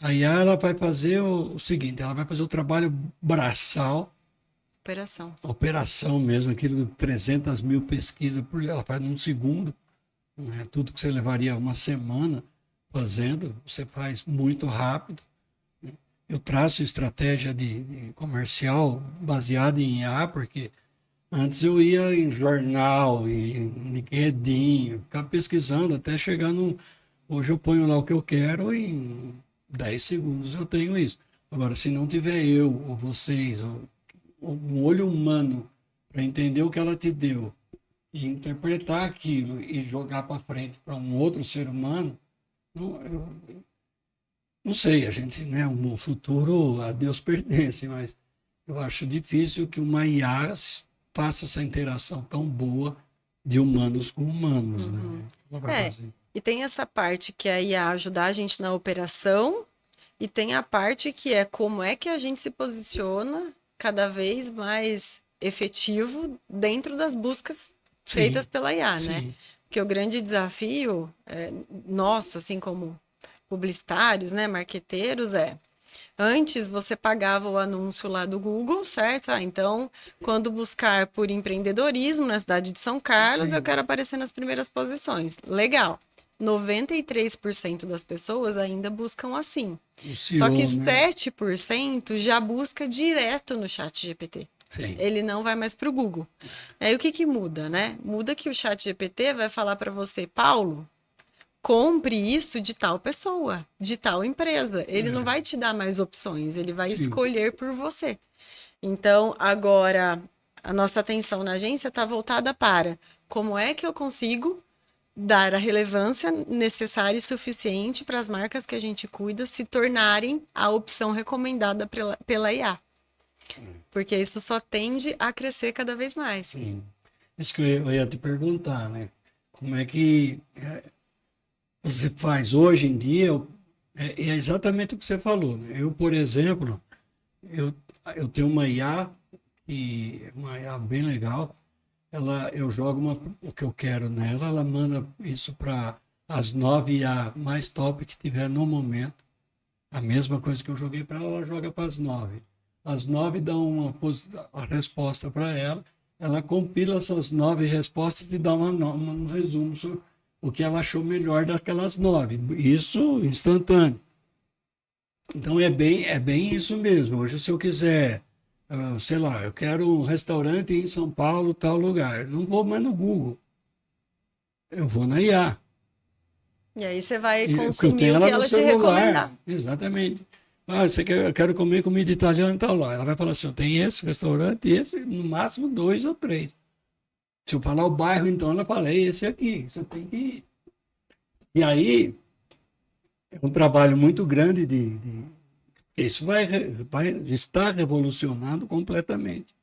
A IA ela vai fazer o seguinte, ela vai fazer o trabalho braçal. Operação mesmo, aquilo de 300 mil pesquisas, ela faz num segundo, né? Tudo que você levaria uma semana, fazendo, você faz muito rápido. Eu traço estratégia de comercial baseada em IA, porque antes eu ia em jornal, em LinkedIn, ficava pesquisando até chegar no. Hoje eu ponho lá o que eu quero e em 10 segundos eu tenho isso. Agora, se não tiver eu, ou vocês, ou um olho humano para entender o que ela te deu e interpretar aquilo e jogar para frente para um outro ser humano, eu não sei, a gente, né, um futuro a Deus pertence, mas eu acho difícil que uma IA faça essa interação tão boa de humanos com humanos, né? Ela vai É, fazer. e tem essa parte que é IA ajudar a gente na operação, e tem a parte que é como é que a gente se posiciona cada vez mais efetivo dentro das buscas feitas Sim, pela IA, né? sim, Porque o grande desafio nosso, assim como publicitários, né, marqueteiros, antes você pagava o anúncio lá do Google, certo? Então, quando buscar por empreendedorismo na cidade de São Carlos, eu sim. quero aparecer nas primeiras posições. Legal. 93% das pessoas ainda buscam assim. O Só que CEO, né? 7% já busca direto no chat GPT. Sim, Ele não vai mais para o Google. Aí o que que muda, né? Muda que o chat GPT vai falar para você, Paulo, compre isso de tal pessoa, de tal empresa. Ele não vai te dar mais opções, ele vai sim, escolher por você. Então, agora, a nossa atenção na agência está voltada para como é que eu consigo dar a relevância necessária e suficiente para as marcas que a gente cuida se tornarem a opção recomendada pela IA. Porque isso só tende a crescer cada vez mais. sim. Isso que eu ia te perguntar, né? Como é que você faz hoje em dia? É exatamente o que você falou, né? Eu, por exemplo, eu, eu tenho uma IA, e uma IA bem legal. Eu jogo o que eu quero nela, ela manda isso para as 9 IA mais top que tiver no momento. A mesma coisa que eu joguei para ela, ela joga para as 9. As 9 dão a resposta para ela, ela compila essas 9 respostas e dá um resumo sobre o que ela achou melhor daquelas 9. Isso instantâneo. Então é bem isso mesmo. Hoje, se eu quiser, sei lá, eu quero um restaurante em São Paulo, tal lugar, não vou mais no Google, eu vou na IA. E aí você vai Porque eu consumir tenho o que ela no ela te recomendar. celular, exatamente. Ah, eu quero comer comida italiana em tal lá. Ela vai falar assim, tem esse restaurante, esse, no máximo 2 ou 3. Se eu falar o bairro, então, ela fala, é esse aqui, você tem que ir. E aí, é um trabalho muito grande isso vai estar revolucionando completamente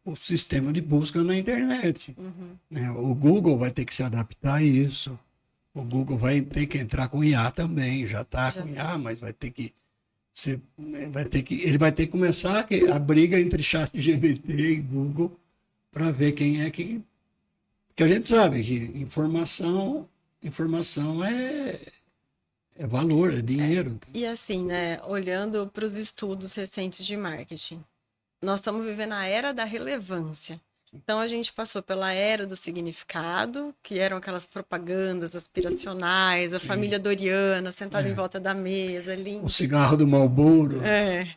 o sistema de busca na internet. Né? O Google vai ter que se adaptar a isso. O Google vai ter que entrar com IA também, já está Já com tá. IA, mas ele vai ter que começar a briga entre ChatGPT e Google para ver quem é que. Porque a gente sabe que informação é valor, é dinheiro. E assim, né, olhando para os estudos recentes de marketing, nós estamos vivendo a era da relevância. Então a gente passou pela era do significado, que eram aquelas propagandas aspiracionais, a família Doriana sentada em É. volta da mesa, O linda. cigarro do Marlboro, É,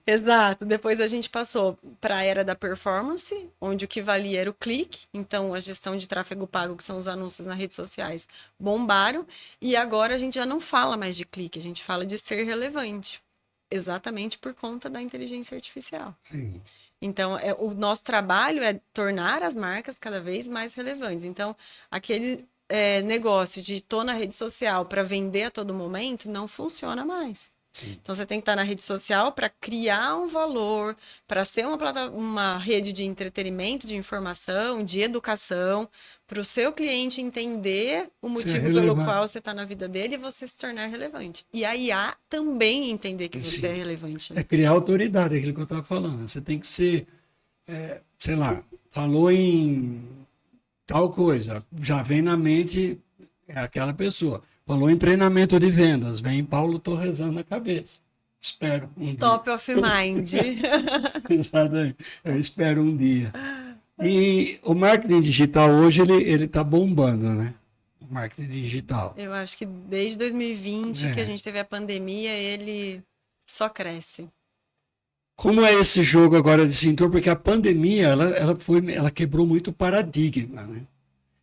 exato. Depois a gente passou para a era da performance, onde o que valia era o clique, então a gestão de tráfego pago, que são os anúncios nas redes sociais, bombaram, e agora a gente já não fala mais de clique, a gente fala de ser relevante, exatamente por conta da inteligência artificial. sim, Então, o nosso trabalho é tornar as marcas cada vez mais relevantes. Então, aquele negócio de tô na rede social para vender a todo momento não funciona mais. Então, você tem que estar na rede social para criar um valor, para ser uma rede de entretenimento, de informação, de educação, para o seu cliente entender o isso é motivo pelo relevante. qual você está na vida dele e você se tornar relevante. E a IA também entender que você é Sim. relevante, É né? criar autoridade, é aquilo que eu estava falando. Você tem que ser, sei lá, falou em tal coisa, já vem na mente aquela pessoa. Falou em treinamento de vendas, vem Paulo Torresano na cabeça. Espero um dia. Top of mind. Exatamente. Eu espero um dia. E o marketing digital hoje ele está bombando, né? marketing digital. Eu acho que desde 2020 que a gente teve a pandemia, ele só cresce. Como é esse jogo agora de cintura? Porque a pandemia, ela quebrou muito o paradigma, né?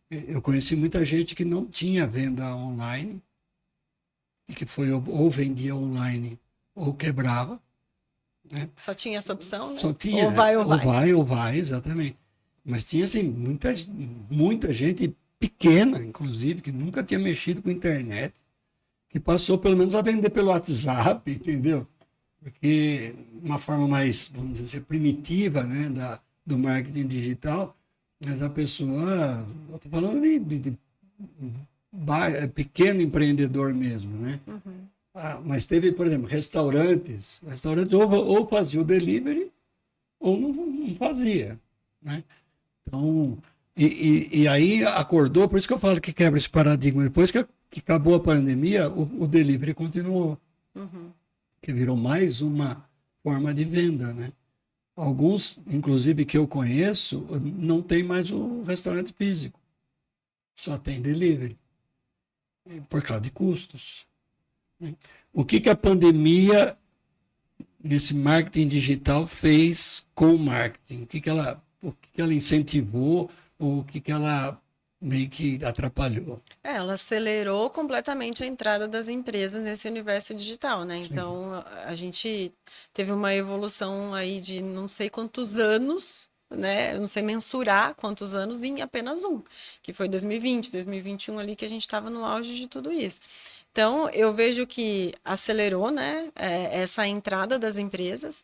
Eu conheci muita gente que não tinha venda online, e que foi ou vendia online ou quebrava, né? Só tinha essa opção, né? Só tinha, Ou vai, ou vai. ou vai, exatamente. Mas tinha, assim, muita gente pequena, inclusive, que nunca tinha mexido com internet, que passou pelo menos a vender pelo WhatsApp, entendeu? Porque uma forma mais, vamos dizer assim, primitiva, né, do marketing digital, mas a pessoa, eu estou falando de pequeno empreendedor mesmo, né? Mas teve, por exemplo, restaurantes ou fazia o delivery ou não fazia, né? Então, e aí acordou, por isso que eu falo que quebra esse paradigma. Depois que acabou a pandemia, o delivery continuou, que virou mais uma forma de venda, né? Alguns, inclusive, que eu conheço, não tem mais o restaurante físico, só tem delivery, por causa de custos. O que a pandemia, nesse marketing digital, fez com o marketing? O que ela incentivou ou o que ela meio que atrapalhou? Ela acelerou completamente a entrada das empresas nesse universo digital, né? Então, a gente teve uma evolução aí de não sei quantos anos, né? Eu não sei mensurar quantos anos em apenas um, que foi 2020, 2021 ali que a gente estava no auge de tudo isso. Então, eu vejo que acelerou, né, essa entrada das empresas.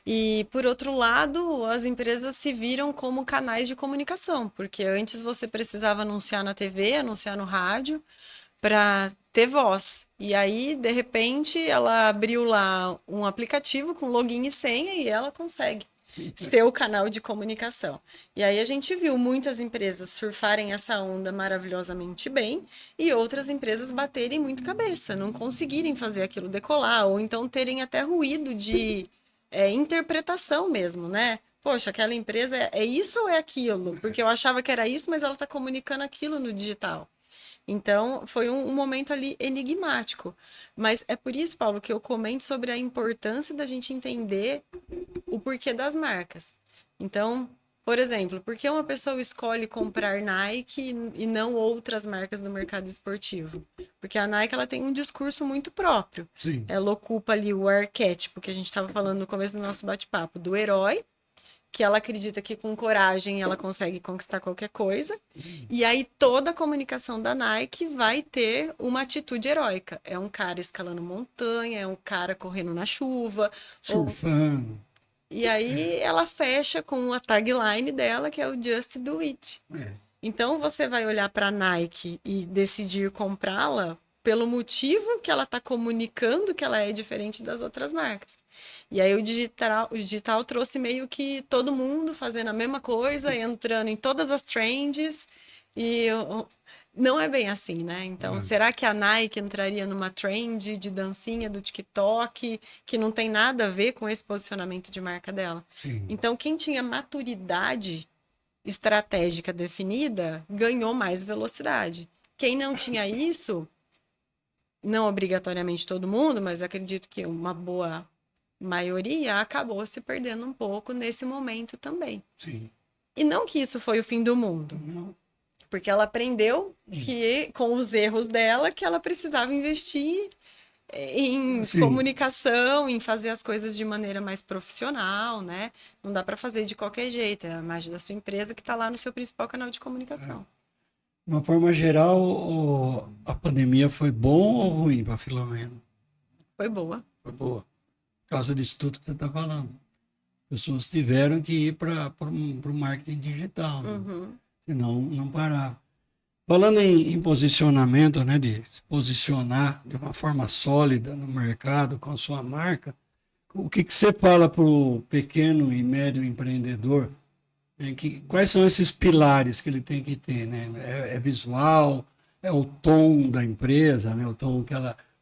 E, por outro lado, as empresas se viram como canais de comunicação, porque antes você precisava anunciar na TV, anunciar no rádio, para ter voz. E aí, de repente, ela abriu lá um aplicativo com login e senha e ela consegue ser o canal de comunicação. E aí a gente viu muitas empresas surfarem essa onda maravilhosamente bem e outras empresas baterem muito cabeça, não conseguirem fazer aquilo decolar, ou então terem até ruído de interpretação mesmo, né? Poxa, aquela empresa é isso ou é aquilo? Porque eu achava que era isso, mas ela está comunicando aquilo no digital. Então, foi um momento ali enigmático. Mas é por isso, Paulo, que eu comento sobre a importância da gente entender o porquê das marcas. Então, por exemplo, por que uma pessoa escolhe comprar Nike e não outras marcas do mercado esportivo? Porque a Nike ela tem um discurso muito próprio. Sim. Ela ocupa ali o arquétipo que a gente estava falando no começo do nosso bate-papo, do herói, que ela acredita que com coragem ela consegue conquistar qualquer coisa. E aí toda a comunicação da Nike vai ter uma atitude heróica. É um cara escalando montanha, é um cara correndo na chuva. Surfando. E aí ela fecha com a tagline dela, que é o Just Do It. Então você vai olhar para a Nike e decidir comprá-la pelo motivo que ela está comunicando que ela é diferente das outras marcas. E aí o digital trouxe meio que todo mundo fazendo a mesma coisa, entrando em todas as trends, e não é bem assim, né? Então, será que a Nike entraria numa trend de dancinha do TikTok, que não tem nada a ver com esse posicionamento de marca dela? Sim. Então, quem tinha maturidade estratégica definida, ganhou mais velocidade. Quem não tinha isso, não obrigatoriamente todo mundo, mas acredito que uma boa maioria acabou se perdendo um pouco nesse momento também. Sim. E não que isso foi o fim do mundo, Não. porque ela aprendeu que com os erros dela que ela precisava investir em comunicação, em fazer as coisas de maneira mais profissional, né? Não dá para fazer de qualquer jeito, é a imagem da sua empresa que está lá no seu principal canal de comunicação. De uma forma geral, a pandemia foi bom ou ruim para a Filomena? Foi boa. Foi boa. Por causa disso tudo que você está falando. Pessoas tiveram que ir para o marketing digital, né? Senão não parava. Falando em posicionamento, né, de se posicionar de uma forma sólida no mercado com a sua marca, o que você fala para o pequeno e médio empreendedor? Né, quais são esses pilares que ele tem que ter? Né? É visual, é o tom da empresa, né? O tom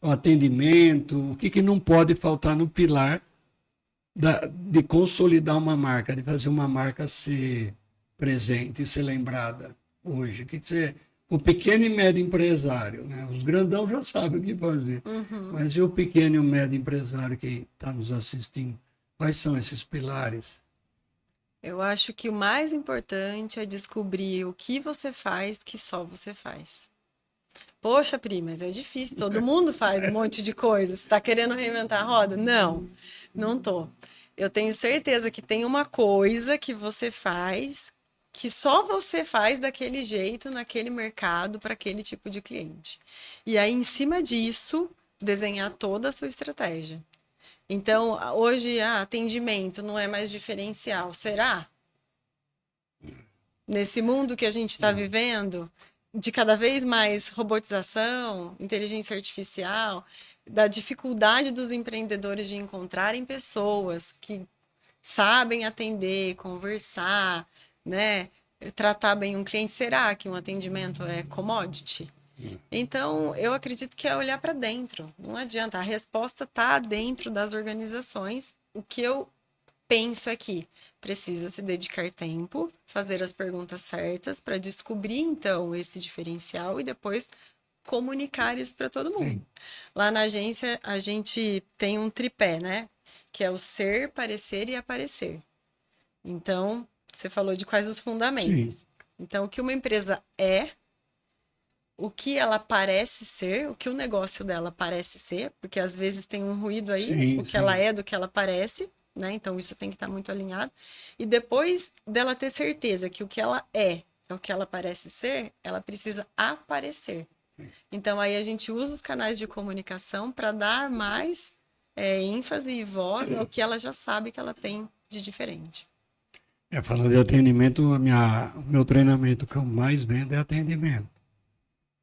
o atendimento, o que não pode faltar no pilar de consolidar uma marca, de fazer uma marca ser presente e ser lembrada hoje? O que você o pequeno e médio empresário, né? Os grandão já sabem o que fazer. Uhum. Mas e o pequeno e o médio empresário que está nos assistindo? Quais são esses pilares? Eu acho que o mais importante é descobrir o que você faz que só você faz. Poxa, Pri, mas é difícil, todo mundo faz um monte de coisa. Você está querendo reinventar a roda? Não, não tô. Eu tenho certeza que tem uma coisa que você faz que só você faz daquele jeito, naquele mercado, para aquele tipo de cliente. E aí, em cima disso, desenhar toda a sua estratégia. Então, hoje, atendimento não é mais diferencial. Será? Nesse mundo que a gente está vivendo, de cada vez mais robotização, inteligência artificial, da dificuldade dos empreendedores de encontrarem pessoas que sabem atender, conversar, né? Tratar bem um cliente. Será que um atendimento é commodity? Então, eu acredito que é olhar para dentro. Não adianta. A resposta está dentro das organizações. O que eu penso é que precisa se dedicar tempo, fazer as perguntas certas para descobrir, então, esse diferencial e depois comunicar isso para todo mundo. Sim. Lá na agência, a gente tem um tripé, né? Que é o ser, parecer e aparecer. Então, você falou de quais os Sim. fundamentos. Então, o que uma empresa é, o que ela parece ser, o que o negócio dela parece ser, porque às vezes tem um ruído aí, Sim, o que ela sim. é do que ela parece, né? Então, isso tem que estar muito alinhado. E depois dela ter certeza que o que ela é o que ela parece ser, ela precisa aparecer. Então, aí a gente usa os canais de comunicação para dar mais ênfase e voz ao que ela já sabe que ela tem de diferente. Falando de atendimento, o meu treinamento que eu mais vendo é atendimento.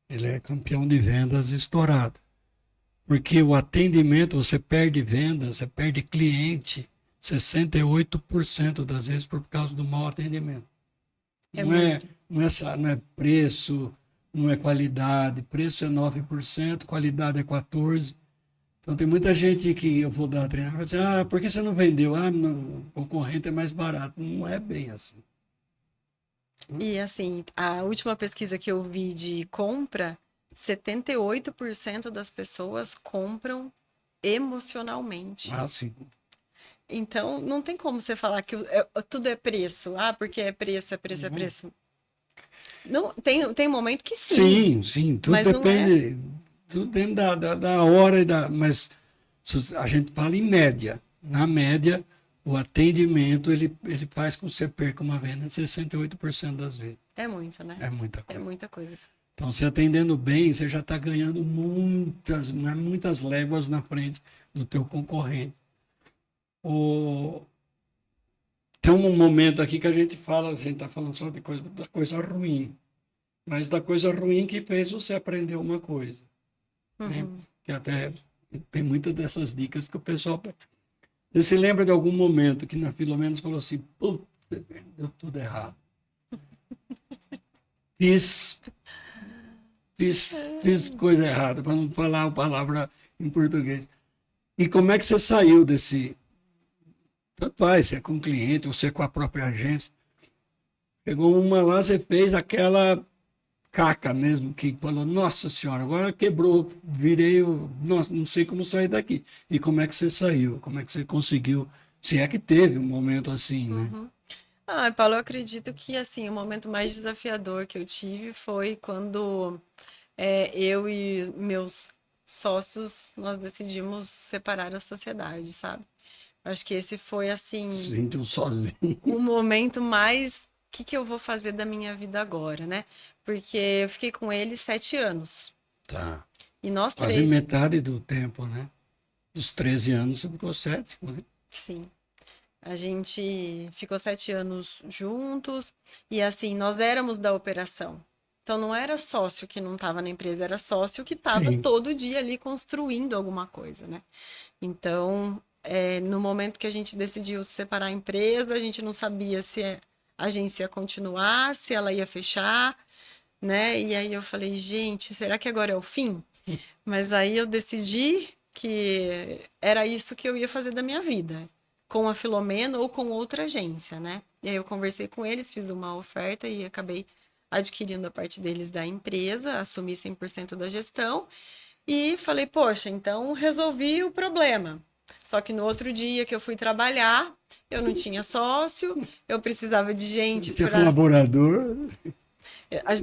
Ele é campeão de vendas estourado. Porque o atendimento, você perde venda, você perde cliente 68% das vezes por causa do mau atendimento. É Não é, muito. não é preço, não é qualidade. Preço é 9%, qualidade é 14%. Então tem muita gente que eu vou dar treinamento e dizer, por que você não vendeu? Não, o concorrente é mais barato. Não é bem assim. E assim, a última pesquisa que eu vi de compra, 78% das pessoas compram emocionalmente. Sim. Então, não tem como você falar que tudo é preço. Porque é preço, é preço, é preço. Não, tem um momento que sim, Sim, sim, tudo mas não é. depende, tudo depende da hora, mas a gente fala em média. Na média, o atendimento ele faz com que você perca uma venda 68% das vezes. É muito, né? É muita É coisa. muita coisa. Então, se atendendo bem, você já está ganhando muitas léguas na frente do teu concorrente. Tem um momento aqui que a gente está falando só da coisa ruim, mas da coisa ruim que fez você aprender uma coisa, né? Uhum. Que até tem muitas dessas dicas que o pessoal... Você se lembra de algum momento que na Filomena falou assim, putz, deu tudo errado. Fiz coisa errada, para não falar a palavra em português. E como é que você saiu desse... Tanto faz, se é com o cliente ou se é com a própria agência. Pegou uma lá, você fez aquela caca mesmo, que falou, nossa senhora, agora quebrou, nossa, não sei como sair daqui. E como é que você saiu? Como é que você conseguiu? Se é que teve um momento assim, né? Uhum. Paulo, eu acredito que assim, o momento mais desafiador que eu tive foi quando eu e meus sócios, nós decidimos separar a sociedade, sabe? Acho que esse foi assim, Sentiu sozinho. o momento mais, o que que eu vou fazer da minha vida agora, né? Porque eu fiquei com ele 7 anos. Tá. E nós Quase três, metade do tempo, né? Dos 13 anos você ficou cético, né? sim. A gente ficou 7 anos juntos e assim, nós éramos da operação. Então não era sócio que não estava na empresa, era sócio que estava Sim. todo dia ali construindo alguma coisa, né? Então, no momento que a gente decidiu separar a empresa, a gente não sabia se a agência ia continuar, se ela ia fechar, né? E aí eu falei, gente, será que agora é o fim? Mas aí eu decidi que era isso que eu ia fazer da minha vida, com a Filomena ou com outra agência, né? E aí eu conversei com eles, fiz uma oferta e acabei adquirindo a parte deles da empresa, assumi 100% da gestão e falei, poxa, então resolvi o problema. Só que no outro dia que eu fui trabalhar, eu não tinha sócio, eu precisava de gente Tinha para... colaborador.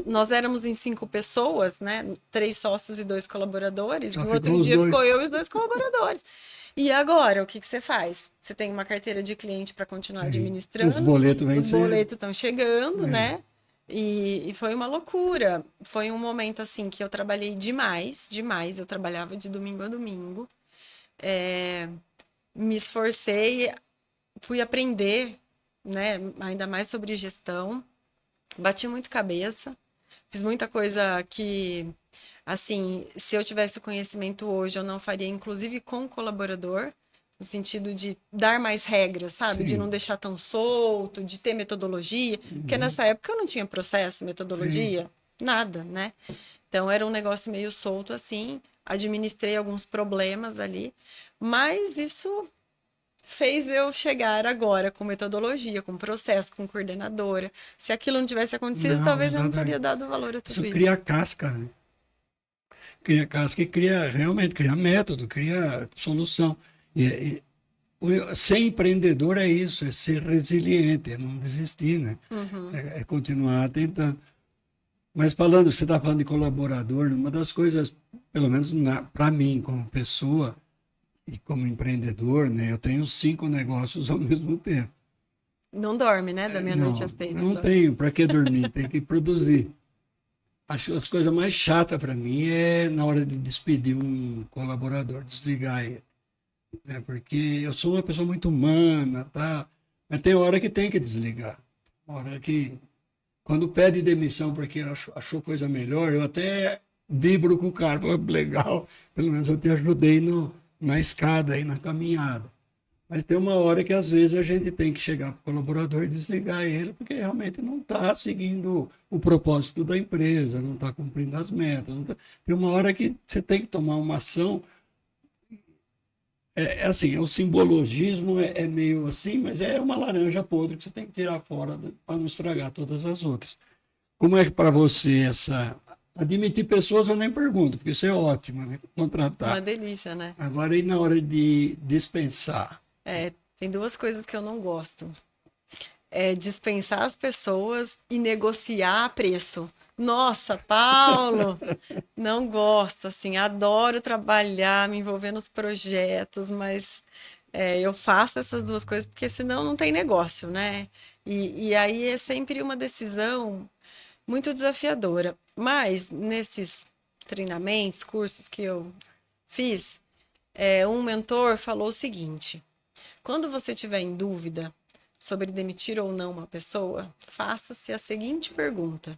Nós éramos em 5 pessoas, né? 3 sócios e 2 colaboradores. Só No ficou outro os dia dois. ficou eu e os 2 colaboradores. E agora, o que que você faz? Você tem uma carteira de cliente para continuar administrando. Os boletos vêm Os boletos estão chegando, né? E foi uma loucura. Foi um momento assim que eu trabalhei demais, demais. Eu trabalhava de domingo a domingo. Me esforcei, fui aprender, né? Ainda mais sobre gestão. Bati muito cabeça. Fiz muita coisa que, assim, se eu tivesse o conhecimento hoje, eu não faria, inclusive com o colaborador, no sentido de dar mais regras, sabe? De Sim. não deixar tão solto, de ter metodologia, porque nessa época eu não tinha processo, metodologia, nada, né? Então era um negócio meio solto assim, administrei alguns problemas ali, mas isso fez eu chegar agora com metodologia, com processo, com coordenadora. Se aquilo não tivesse acontecido, Não, talvez eu não exatamente. teria dado valor a tudo Isso isso. cria casca, né? Cria casca e realmente cria método, cria solução. Ser empreendedor é isso, é ser resiliente, é não desistir, né? É continuar tentando. Mas falando, você está falando de colaborador, uma das coisas, pelo menos para mim, como pessoa e como empreendedor, né? Eu tenho 5 negócios ao mesmo tempo. Não dorme, né? Da meia-noite às 6. Não tenho. Para que dormir? Tem que produzir. Acho que as coisas mais chatas para mim é na hora de despedir um colaborador, desligar ele. Né? Porque eu sou uma pessoa muito humana, tá? Mas tem hora que tem que desligar. Uma hora que, quando pede demissão porque achou coisa melhor, eu até vibro com o cara. Falo, legal, pelo menos eu te ajudei na escada, aí, na caminhada. Mas tem uma hora que, às vezes, a gente tem que chegar para o colaborador e desligar ele, porque realmente não está seguindo o propósito da empresa, não está cumprindo as metas. Tem uma hora que você tem que tomar uma ação. Assim, o simbologismo é meio assim, mas é uma laranja podre que você tem que tirar fora para não estragar todas as outras. Como é que para você essa... Admitir pessoas eu nem pergunto, porque isso é ótimo, né? Contratar. Uma delícia, né? Agora, e na hora de dispensar? Tem 2 coisas que eu não gosto. É dispensar as pessoas e negociar preço. Nossa, Paulo, não gosto, assim, adoro trabalhar, me envolver nos projetos, mas eu faço essas 2 coisas porque senão não tem negócio, né? E aí é sempre uma decisão muito desafiadora. Mas nesses treinamentos, cursos que eu fiz, um mentor falou o seguinte: quando você estiver em dúvida sobre demitir ou não uma pessoa, faça-se a seguinte pergunta: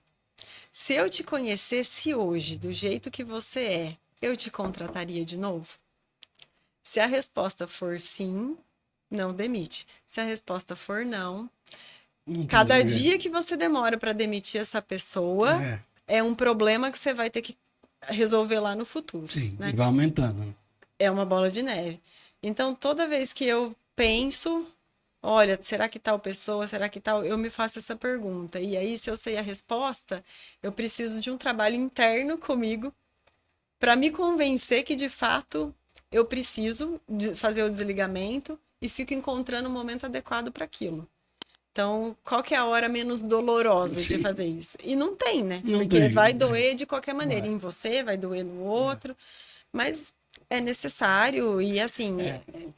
se eu te conhecesse hoje do jeito que você é, eu te contrataria de novo? Se a resposta for sim, não demite. Se a resposta for não, cada dia que você demora para demitir essa pessoa é um problema que você vai ter que resolver lá no futuro. Sim, né? e vai aumentando. Né? É uma bola de neve. Então, toda vez que eu penso, olha, será que tal pessoa, será que tal, eu me faço essa pergunta. E aí, se eu sei a resposta, eu preciso de um trabalho interno comigo para me convencer que, de fato, eu preciso fazer o desligamento e fico encontrando o momento adequado para aquilo. Então, qual que é a hora menos dolorosa de fazer isso? E não tem, né? Porque vai doer de qualquer maneira. Em você, vai doer no outro. Mas é necessário e, assim...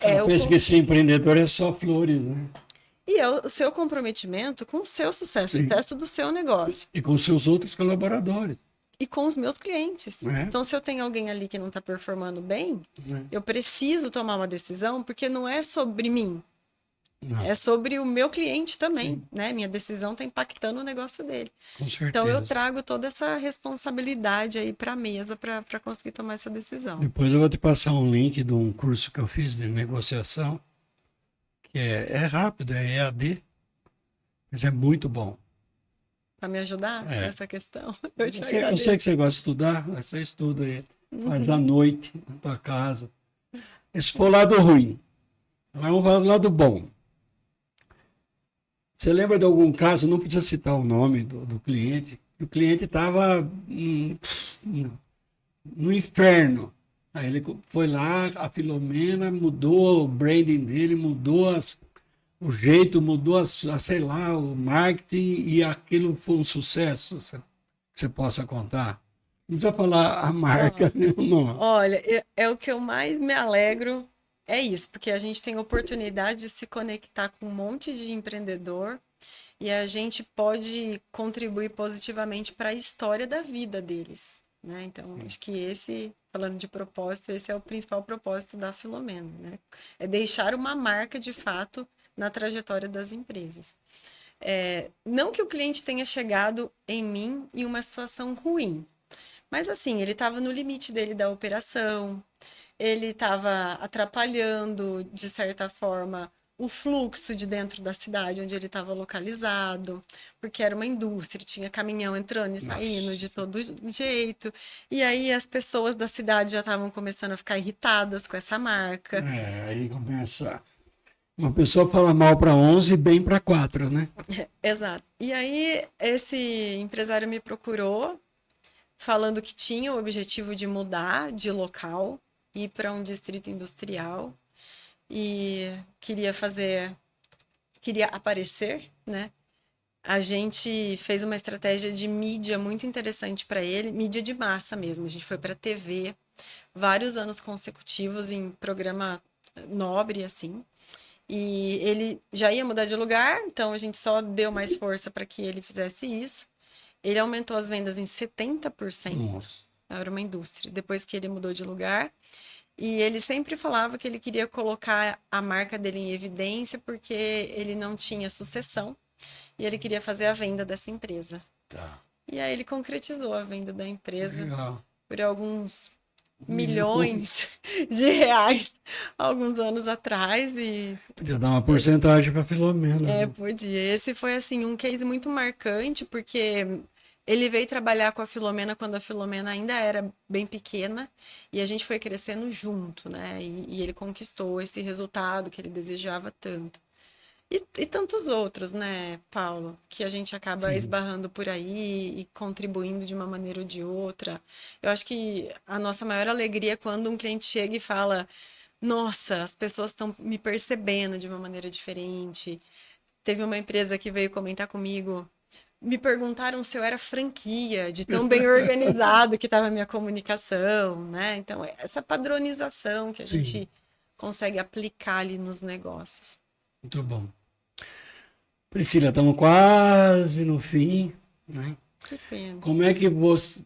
Eu penso que ser empreendedor é só flores, né? E é o seu comprometimento com o seu sucesso, o sucesso do seu negócio. E com os seus outros colaboradores. E com os meus clientes. Então, se eu tenho alguém ali que não está performando bem, eu preciso tomar uma decisão, porque não é sobre mim. Não. É sobre o meu cliente também, né? Minha decisão está impactando o negócio dele. Com certeza. Então eu trago toda essa responsabilidade aí para a mesa para conseguir tomar essa decisão. Depois eu vou te passar um link de um curso que eu fiz de negociação, que é rápido, é EAD, mas é muito bom. Para me ajudar nessa questão, eu te eu sei que você gosta de estudar, você estuda aí, faz à noite na tua casa. Esse foi o lado ruim. Vamos falar do lado bom. Você lembra de algum caso, não precisa citar o nome do cliente, O cliente estava no inferno. Aí ele foi lá, a Filomena mudou o branding dele, mudou o jeito, mudou, sei lá, o marketing e aquilo foi um sucesso, que você possa contar. Não precisa falar a marca, nem o nome. Olha, é o que eu mais me alegro, é isso, porque a gente tem oportunidade de se conectar com um monte de empreendedor e a gente pode contribuir positivamente para a história da vida deles, né? Então, acho que esse, falando de propósito, esse é o principal propósito da Filomena, né? É deixar uma marca de fato na trajetória das empresas. Não que o cliente tenha chegado em mim em uma situação ruim, mas assim, ele estava no limite dele da operação, ele estava atrapalhando, de certa forma, o fluxo de dentro da cidade onde ele estava localizado, porque era uma indústria, tinha caminhão entrando e saindo de todo jeito. E aí as pessoas da cidade já estavam começando a ficar irritadas com essa marca. Aí começa. Uma pessoa fala mal para 11 e bem para 4, né? Exato. E aí esse empresário me procurou falando que tinha o objetivo de mudar de local, ir para um distrito industrial e queria aparecer, né? A gente fez uma estratégia de mídia muito interessante para ele, mídia de massa mesmo. A gente foi para TV vários anos consecutivos em programa nobre assim. E ele já ia mudar de lugar, então a gente só deu mais força para que ele fizesse isso. Ele aumentou as vendas em 70%. Nossa. Era uma indústria. Depois que ele mudou de lugar. E ele sempre falava que ele queria colocar a marca dele em evidência porque ele não tinha sucessão e ele queria fazer a venda dessa empresa. Tá. E aí ele concretizou a venda da empresa Legal. por alguns milhões de reais alguns anos atrás e Podia dar uma porcentagem para Filomena. Né? podia. Esse foi assim um case muito marcante porque ele veio trabalhar com a Filomena quando a Filomena ainda era bem pequena e a gente foi crescendo junto, né? E ele conquistou esse resultado que ele desejava tanto. E tantos outros, né, Paulo, que a gente acaba esbarrando por aí e contribuindo de uma maneira ou de outra. Eu acho que a nossa maior alegria é quando um cliente chega e fala: Nossa, as pessoas estão me percebendo de uma maneira diferente. Teve uma empresa que veio comentar comigo. Me perguntaram se eu era franquia, de tão bem organizado que estava a minha comunicação, né? Então, essa padronização que a Sim, gente consegue aplicar ali nos negócios. muito bom. Priscila, estamos quase no fim, né? Que pena. Como é que você,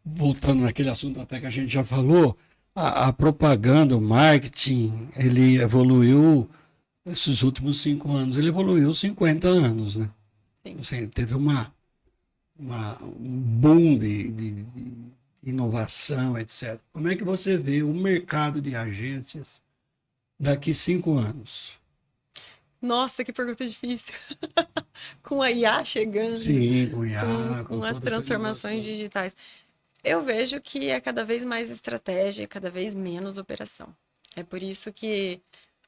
voltando naquele assunto até que a gente já falou, a propaganda, o marketing, ele evoluiu esses últimos 5 anos, ele evoluiu 50 anos, né? Sim. Assim, teve um boom de inovação, etc. Como é que você vê o mercado de agências daqui 5 anos? Nossa, que pergunta difícil. Com a IA chegando, Sim, com IA, com com as toda essa transformações inovação. digitais. Eu vejo que é cada vez mais estratégia, cada vez menos operação. É por isso que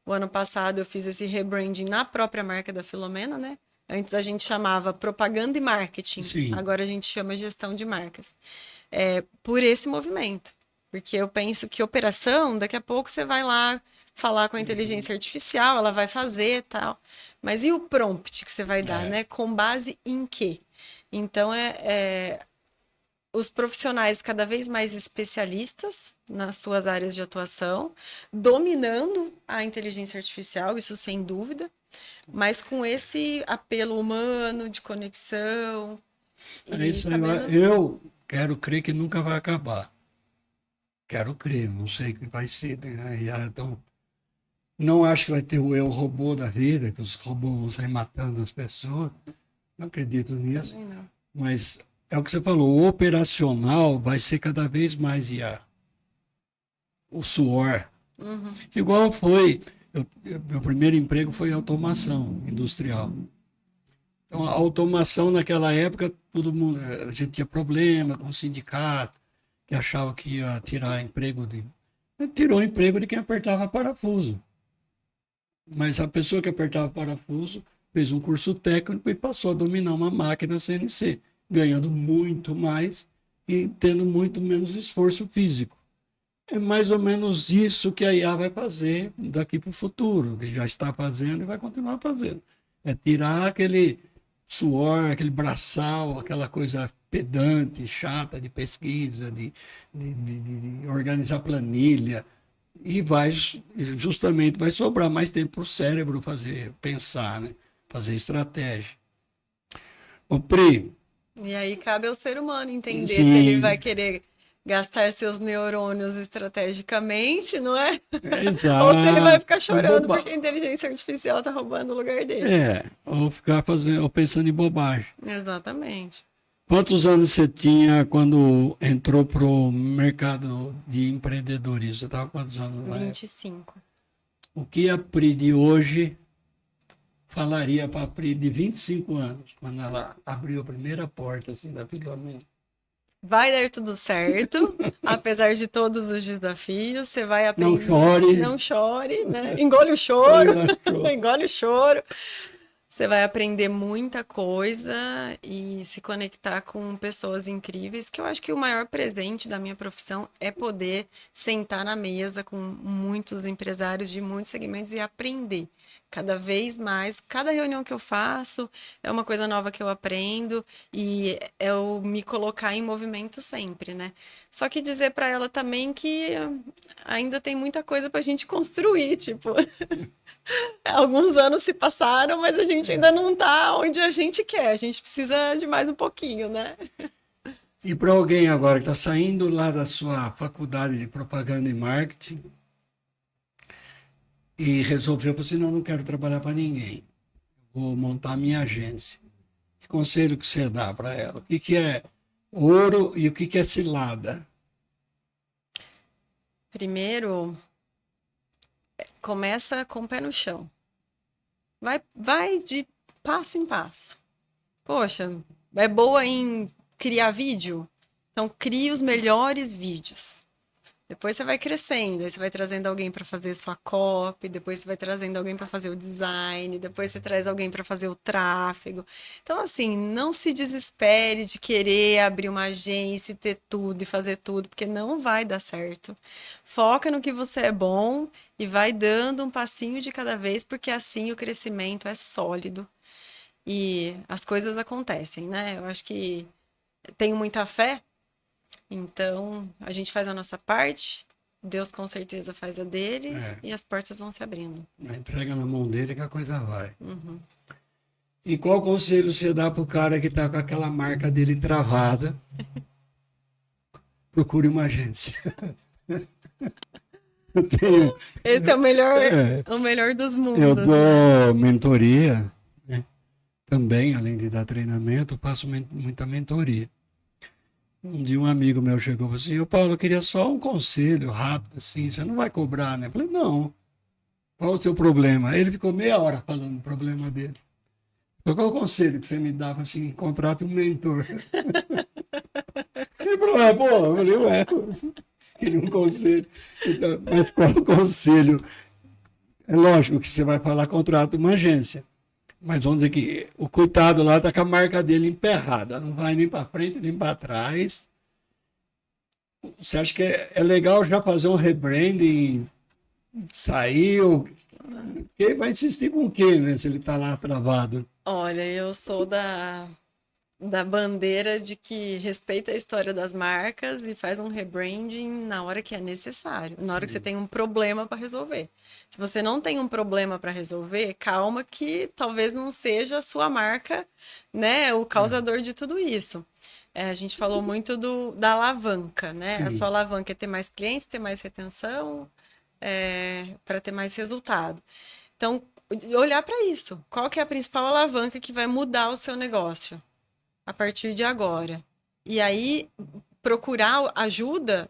o ano passado eu fiz esse rebranding na própria marca da Filomena, né? Antes a gente chamava propaganda e marketing, Sim, agora a gente chama gestão de marcas. Por esse movimento. Porque eu penso que operação, daqui a pouco você vai lá falar com a inteligência artificial, ela vai fazer e tal. Mas e o prompt que você vai dar, é, né? Com base em quê? Então, os profissionais cada vez mais especialistas nas suas áreas de atuação, dominando a inteligência artificial, isso sem dúvida, mas com esse apelo humano, de conexão é e isso aí. sabendo. Eu quero crer que nunca vai acabar. Quero crer, não sei o que vai ser. Né? A IA, então, não acho que vai ter o eu robô da vida, que os robôs vão sair matando as pessoas. Não acredito nisso. Também não. Mas é o que você falou, o operacional vai ser cada vez mais IA. O suor. Igual foi, meu primeiro emprego foi automação industrial. Então, a automação naquela época, todo mundo, a gente tinha problema com o sindicato, que achava que ia tirar emprego de. Tirou o emprego de quem apertava parafuso. Mas a pessoa que apertava parafuso fez um curso técnico e passou a dominar uma máquina CNC. ganhando muito mais e tendo muito menos esforço físico. É mais ou menos isso que a IA vai fazer daqui para o futuro, que já está fazendo e vai continuar fazendo. É tirar aquele suor, aquele braçal, aquela coisa pedante, chata de pesquisa, de organizar planilha, e justamente vai sobrar mais tempo para o cérebro fazer, pensar, né? Fazer estratégia. O Pri, E aí cabe ao ser humano entender se ele vai sim, querer gastar seus neurônios estrategicamente, não é? Ou se ele vai exato, ficar ou chorando porque a boba, inteligência artificial está roubando o lugar dele. ou ficar fazendo, ou pensando em bobagem. Exatamente. Quantos anos você tinha quando entrou para o mercado de empreendedorismo? Você estava quantos anos na época? 25. O que a Pri de hoje falaria para a Pri de 25 anos, quando ela abriu a primeira porta assim, da Filomena? Vai dar tudo certo, apesar de todos os desafios, você vai Não aprender. chore. Não chore, né? Engole o choro, Ela achou. engole o choro. Você vai aprender muita coisa e se conectar com pessoas incríveis, que eu acho que o maior presente da minha profissão é poder sentar na mesa com muitos empresários de muitos segmentos e aprender. Cada vez mais, cada reunião que eu faço é uma coisa nova que eu aprendo e é eu me colocar em movimento sempre, né? Só que dizer para ela também que ainda tem muita coisa para a gente construir, tipo, alguns anos se passaram, mas a gente ainda não tá onde a gente quer. A gente precisa de mais um pouquinho, né? E para alguém agora que está saindo lá da sua faculdade de propaganda e marketing e resolveu, assim, não quero trabalhar para ninguém, vou montar minha agência. Que conselho que você dá para ela? O que, que é ouro e o que, que é cilada? Primeiro, começa com o pé no chão. Vai de passo em passo. Poxa, é boa em criar vídeo? Então, crie os melhores vídeos. Depois você vai crescendo, aí você vai trazendo alguém para fazer sua copy, depois você vai trazendo alguém para fazer o design, depois você traz alguém para fazer o tráfego. Então, assim, não se desespere de querer abrir uma agência e ter tudo e fazer tudo, porque não vai dar certo. Foca no que você é bom e vai dando um passinho de cada vez, porque assim o crescimento é sólido e as coisas acontecem, né? Eu acho que tenho muita fé. Então, a gente faz a nossa parte, Deus com certeza faz a dele É, e as portas vão se abrindo. entrega na mão dele que a coisa vai. E qual conselho você dá para o cara que está com aquela marca dele travada? Procure uma agência. Eu tenho, Esse é é, o melhor dos eu mundos, né? dou mentoria, né? Também, além de dar treinamento, eu passo muita mentoria. Um dia um amigo meu chegou e falou assim, ô Paulo, eu queria só um conselho rápido, assim, você não vai cobrar, né? Eu falei, não, qual o seu problema? Ele ficou meia hora falando do problema dele. Eu falei, qual o conselho que você me dava, assim, contrate um mentor? Ele falou, pô, eu falei, ué, queria um conselho. Então, mas qual o conselho? É lógico que você vai falar contrato uma agência. Mas vamos dizer que o coitado lá está com a marca dele emperrada. Não vai nem para frente, nem para trás. Você acha que é legal já fazer um rebranding? Saiu? Quem vai insistir com o quê, né? Se ele está lá travado. Olha, eu sou da bandeira de que respeita a história das marcas e faz um rebranding na hora que é necessário, na hora que você Sim. tem um problema para resolver. Se você não tem um problema para resolver, calma que talvez não seja a sua marca, né, o causador de tudo isso. A gente falou muito da alavanca, né? A sua Sim. alavanca é ter mais clientes, ter mais retenção, para ter mais resultado. Então, olhar para isso. Qual que é a principal alavanca que vai mudar o seu negócio a partir de agora? E aí, procurar ajuda,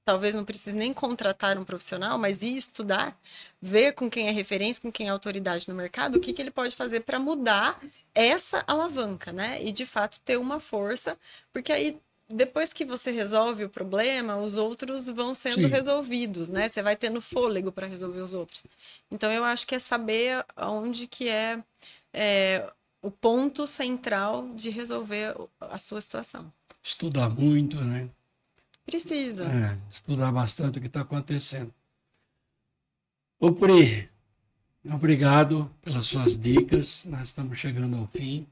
talvez não precise nem contratar um profissional, mas ir estudar, ver com quem é referência, com quem é autoridade no mercado, o que que ele pode fazer para mudar essa alavanca, né? E de fato ter uma força, porque aí depois que você resolve o problema, os outros vão sendo Sim. resolvidos, né? Você vai tendo fôlego para resolver os outros. Então eu acho que é saber onde que é o ponto central de resolver a sua situação. Estudar muito, né? Precisa. Estudar bastante o que está acontecendo. Ô Pri, obrigado pelas suas dicas. Nós estamos chegando ao fim.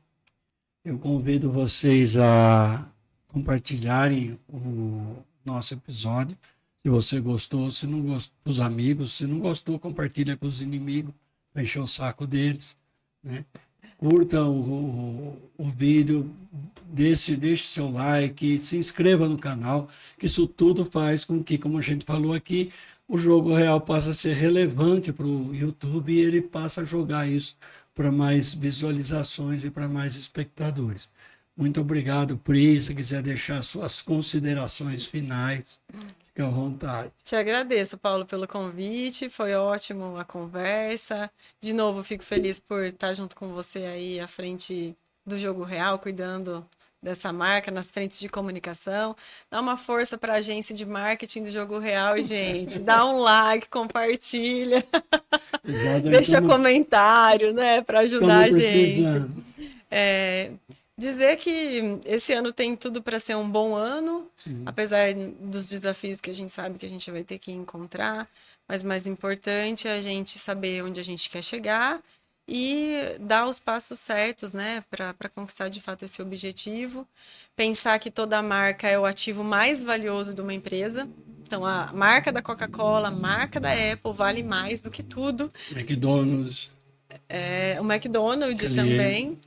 Eu convido vocês a compartilharem o nosso episódio. Se você gostou, se não gostou, com os amigos. Se não gostou, compartilha com os inimigos, para encher o saco deles, né? Curta o vídeo, deixe seu like, se inscreva no canal, que isso tudo faz com que, como a gente falou aqui, o Jogo Real passa a ser relevante para o YouTube e ele passa a jogar isso para mais visualizações e para mais espectadores. Muito obrigado, Pri. Se quiser deixar suas considerações finais, fique à vontade. Te agradeço, Paulo, pelo convite. Foi ótimo a conversa. De novo, fico feliz por estar junto com você aí à frente do Jogo Real, cuidando dessa marca nas frentes de comunicação. Dá uma força para a agência de marketing do Jogo Real, gente. Dá um like, compartilha. Deixa comentário, né, para ajudar a gente. Dizer que esse ano tem tudo para ser um bom ano, sim, apesar dos desafios que a gente sabe que a gente vai ter que encontrar, mas mais importante é a gente saber onde a gente quer chegar e dar os passos certos, né, para conquistar de fato esse objetivo. Pensar que toda marca é o ativo mais valioso de uma empresa. Então, a marca da Coca-Cola, a marca da Apple vale mais do que tudo. McDonald's. O McDonald's também.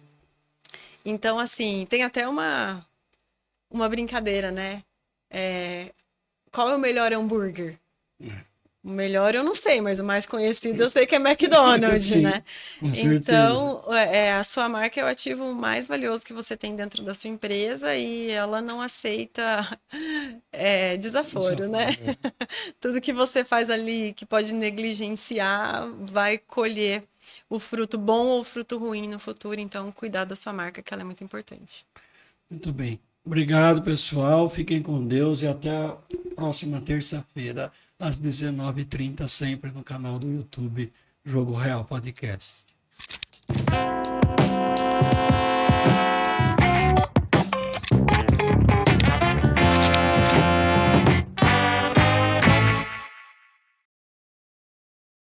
Então, assim, tem até uma brincadeira, né? Qual é o melhor hambúrguer? O melhor eu não sei, mas o mais conhecido eu sei que é McDonald's, sim, né? Com certeza. Então, a sua marca é o ativo mais valioso que você tem dentro da sua empresa e ela não aceita desaforo, né? Tudo que você faz ali que pode negligenciar vai colher o fruto bom ou o fruto ruim no futuro. Então, cuidar da sua marca, que ela é muito importante. Muito bem. Obrigado, pessoal. Fiquem com Deus e até a próxima terça-feira, às 19h30, sempre no canal do YouTube Jogo Real Podcast.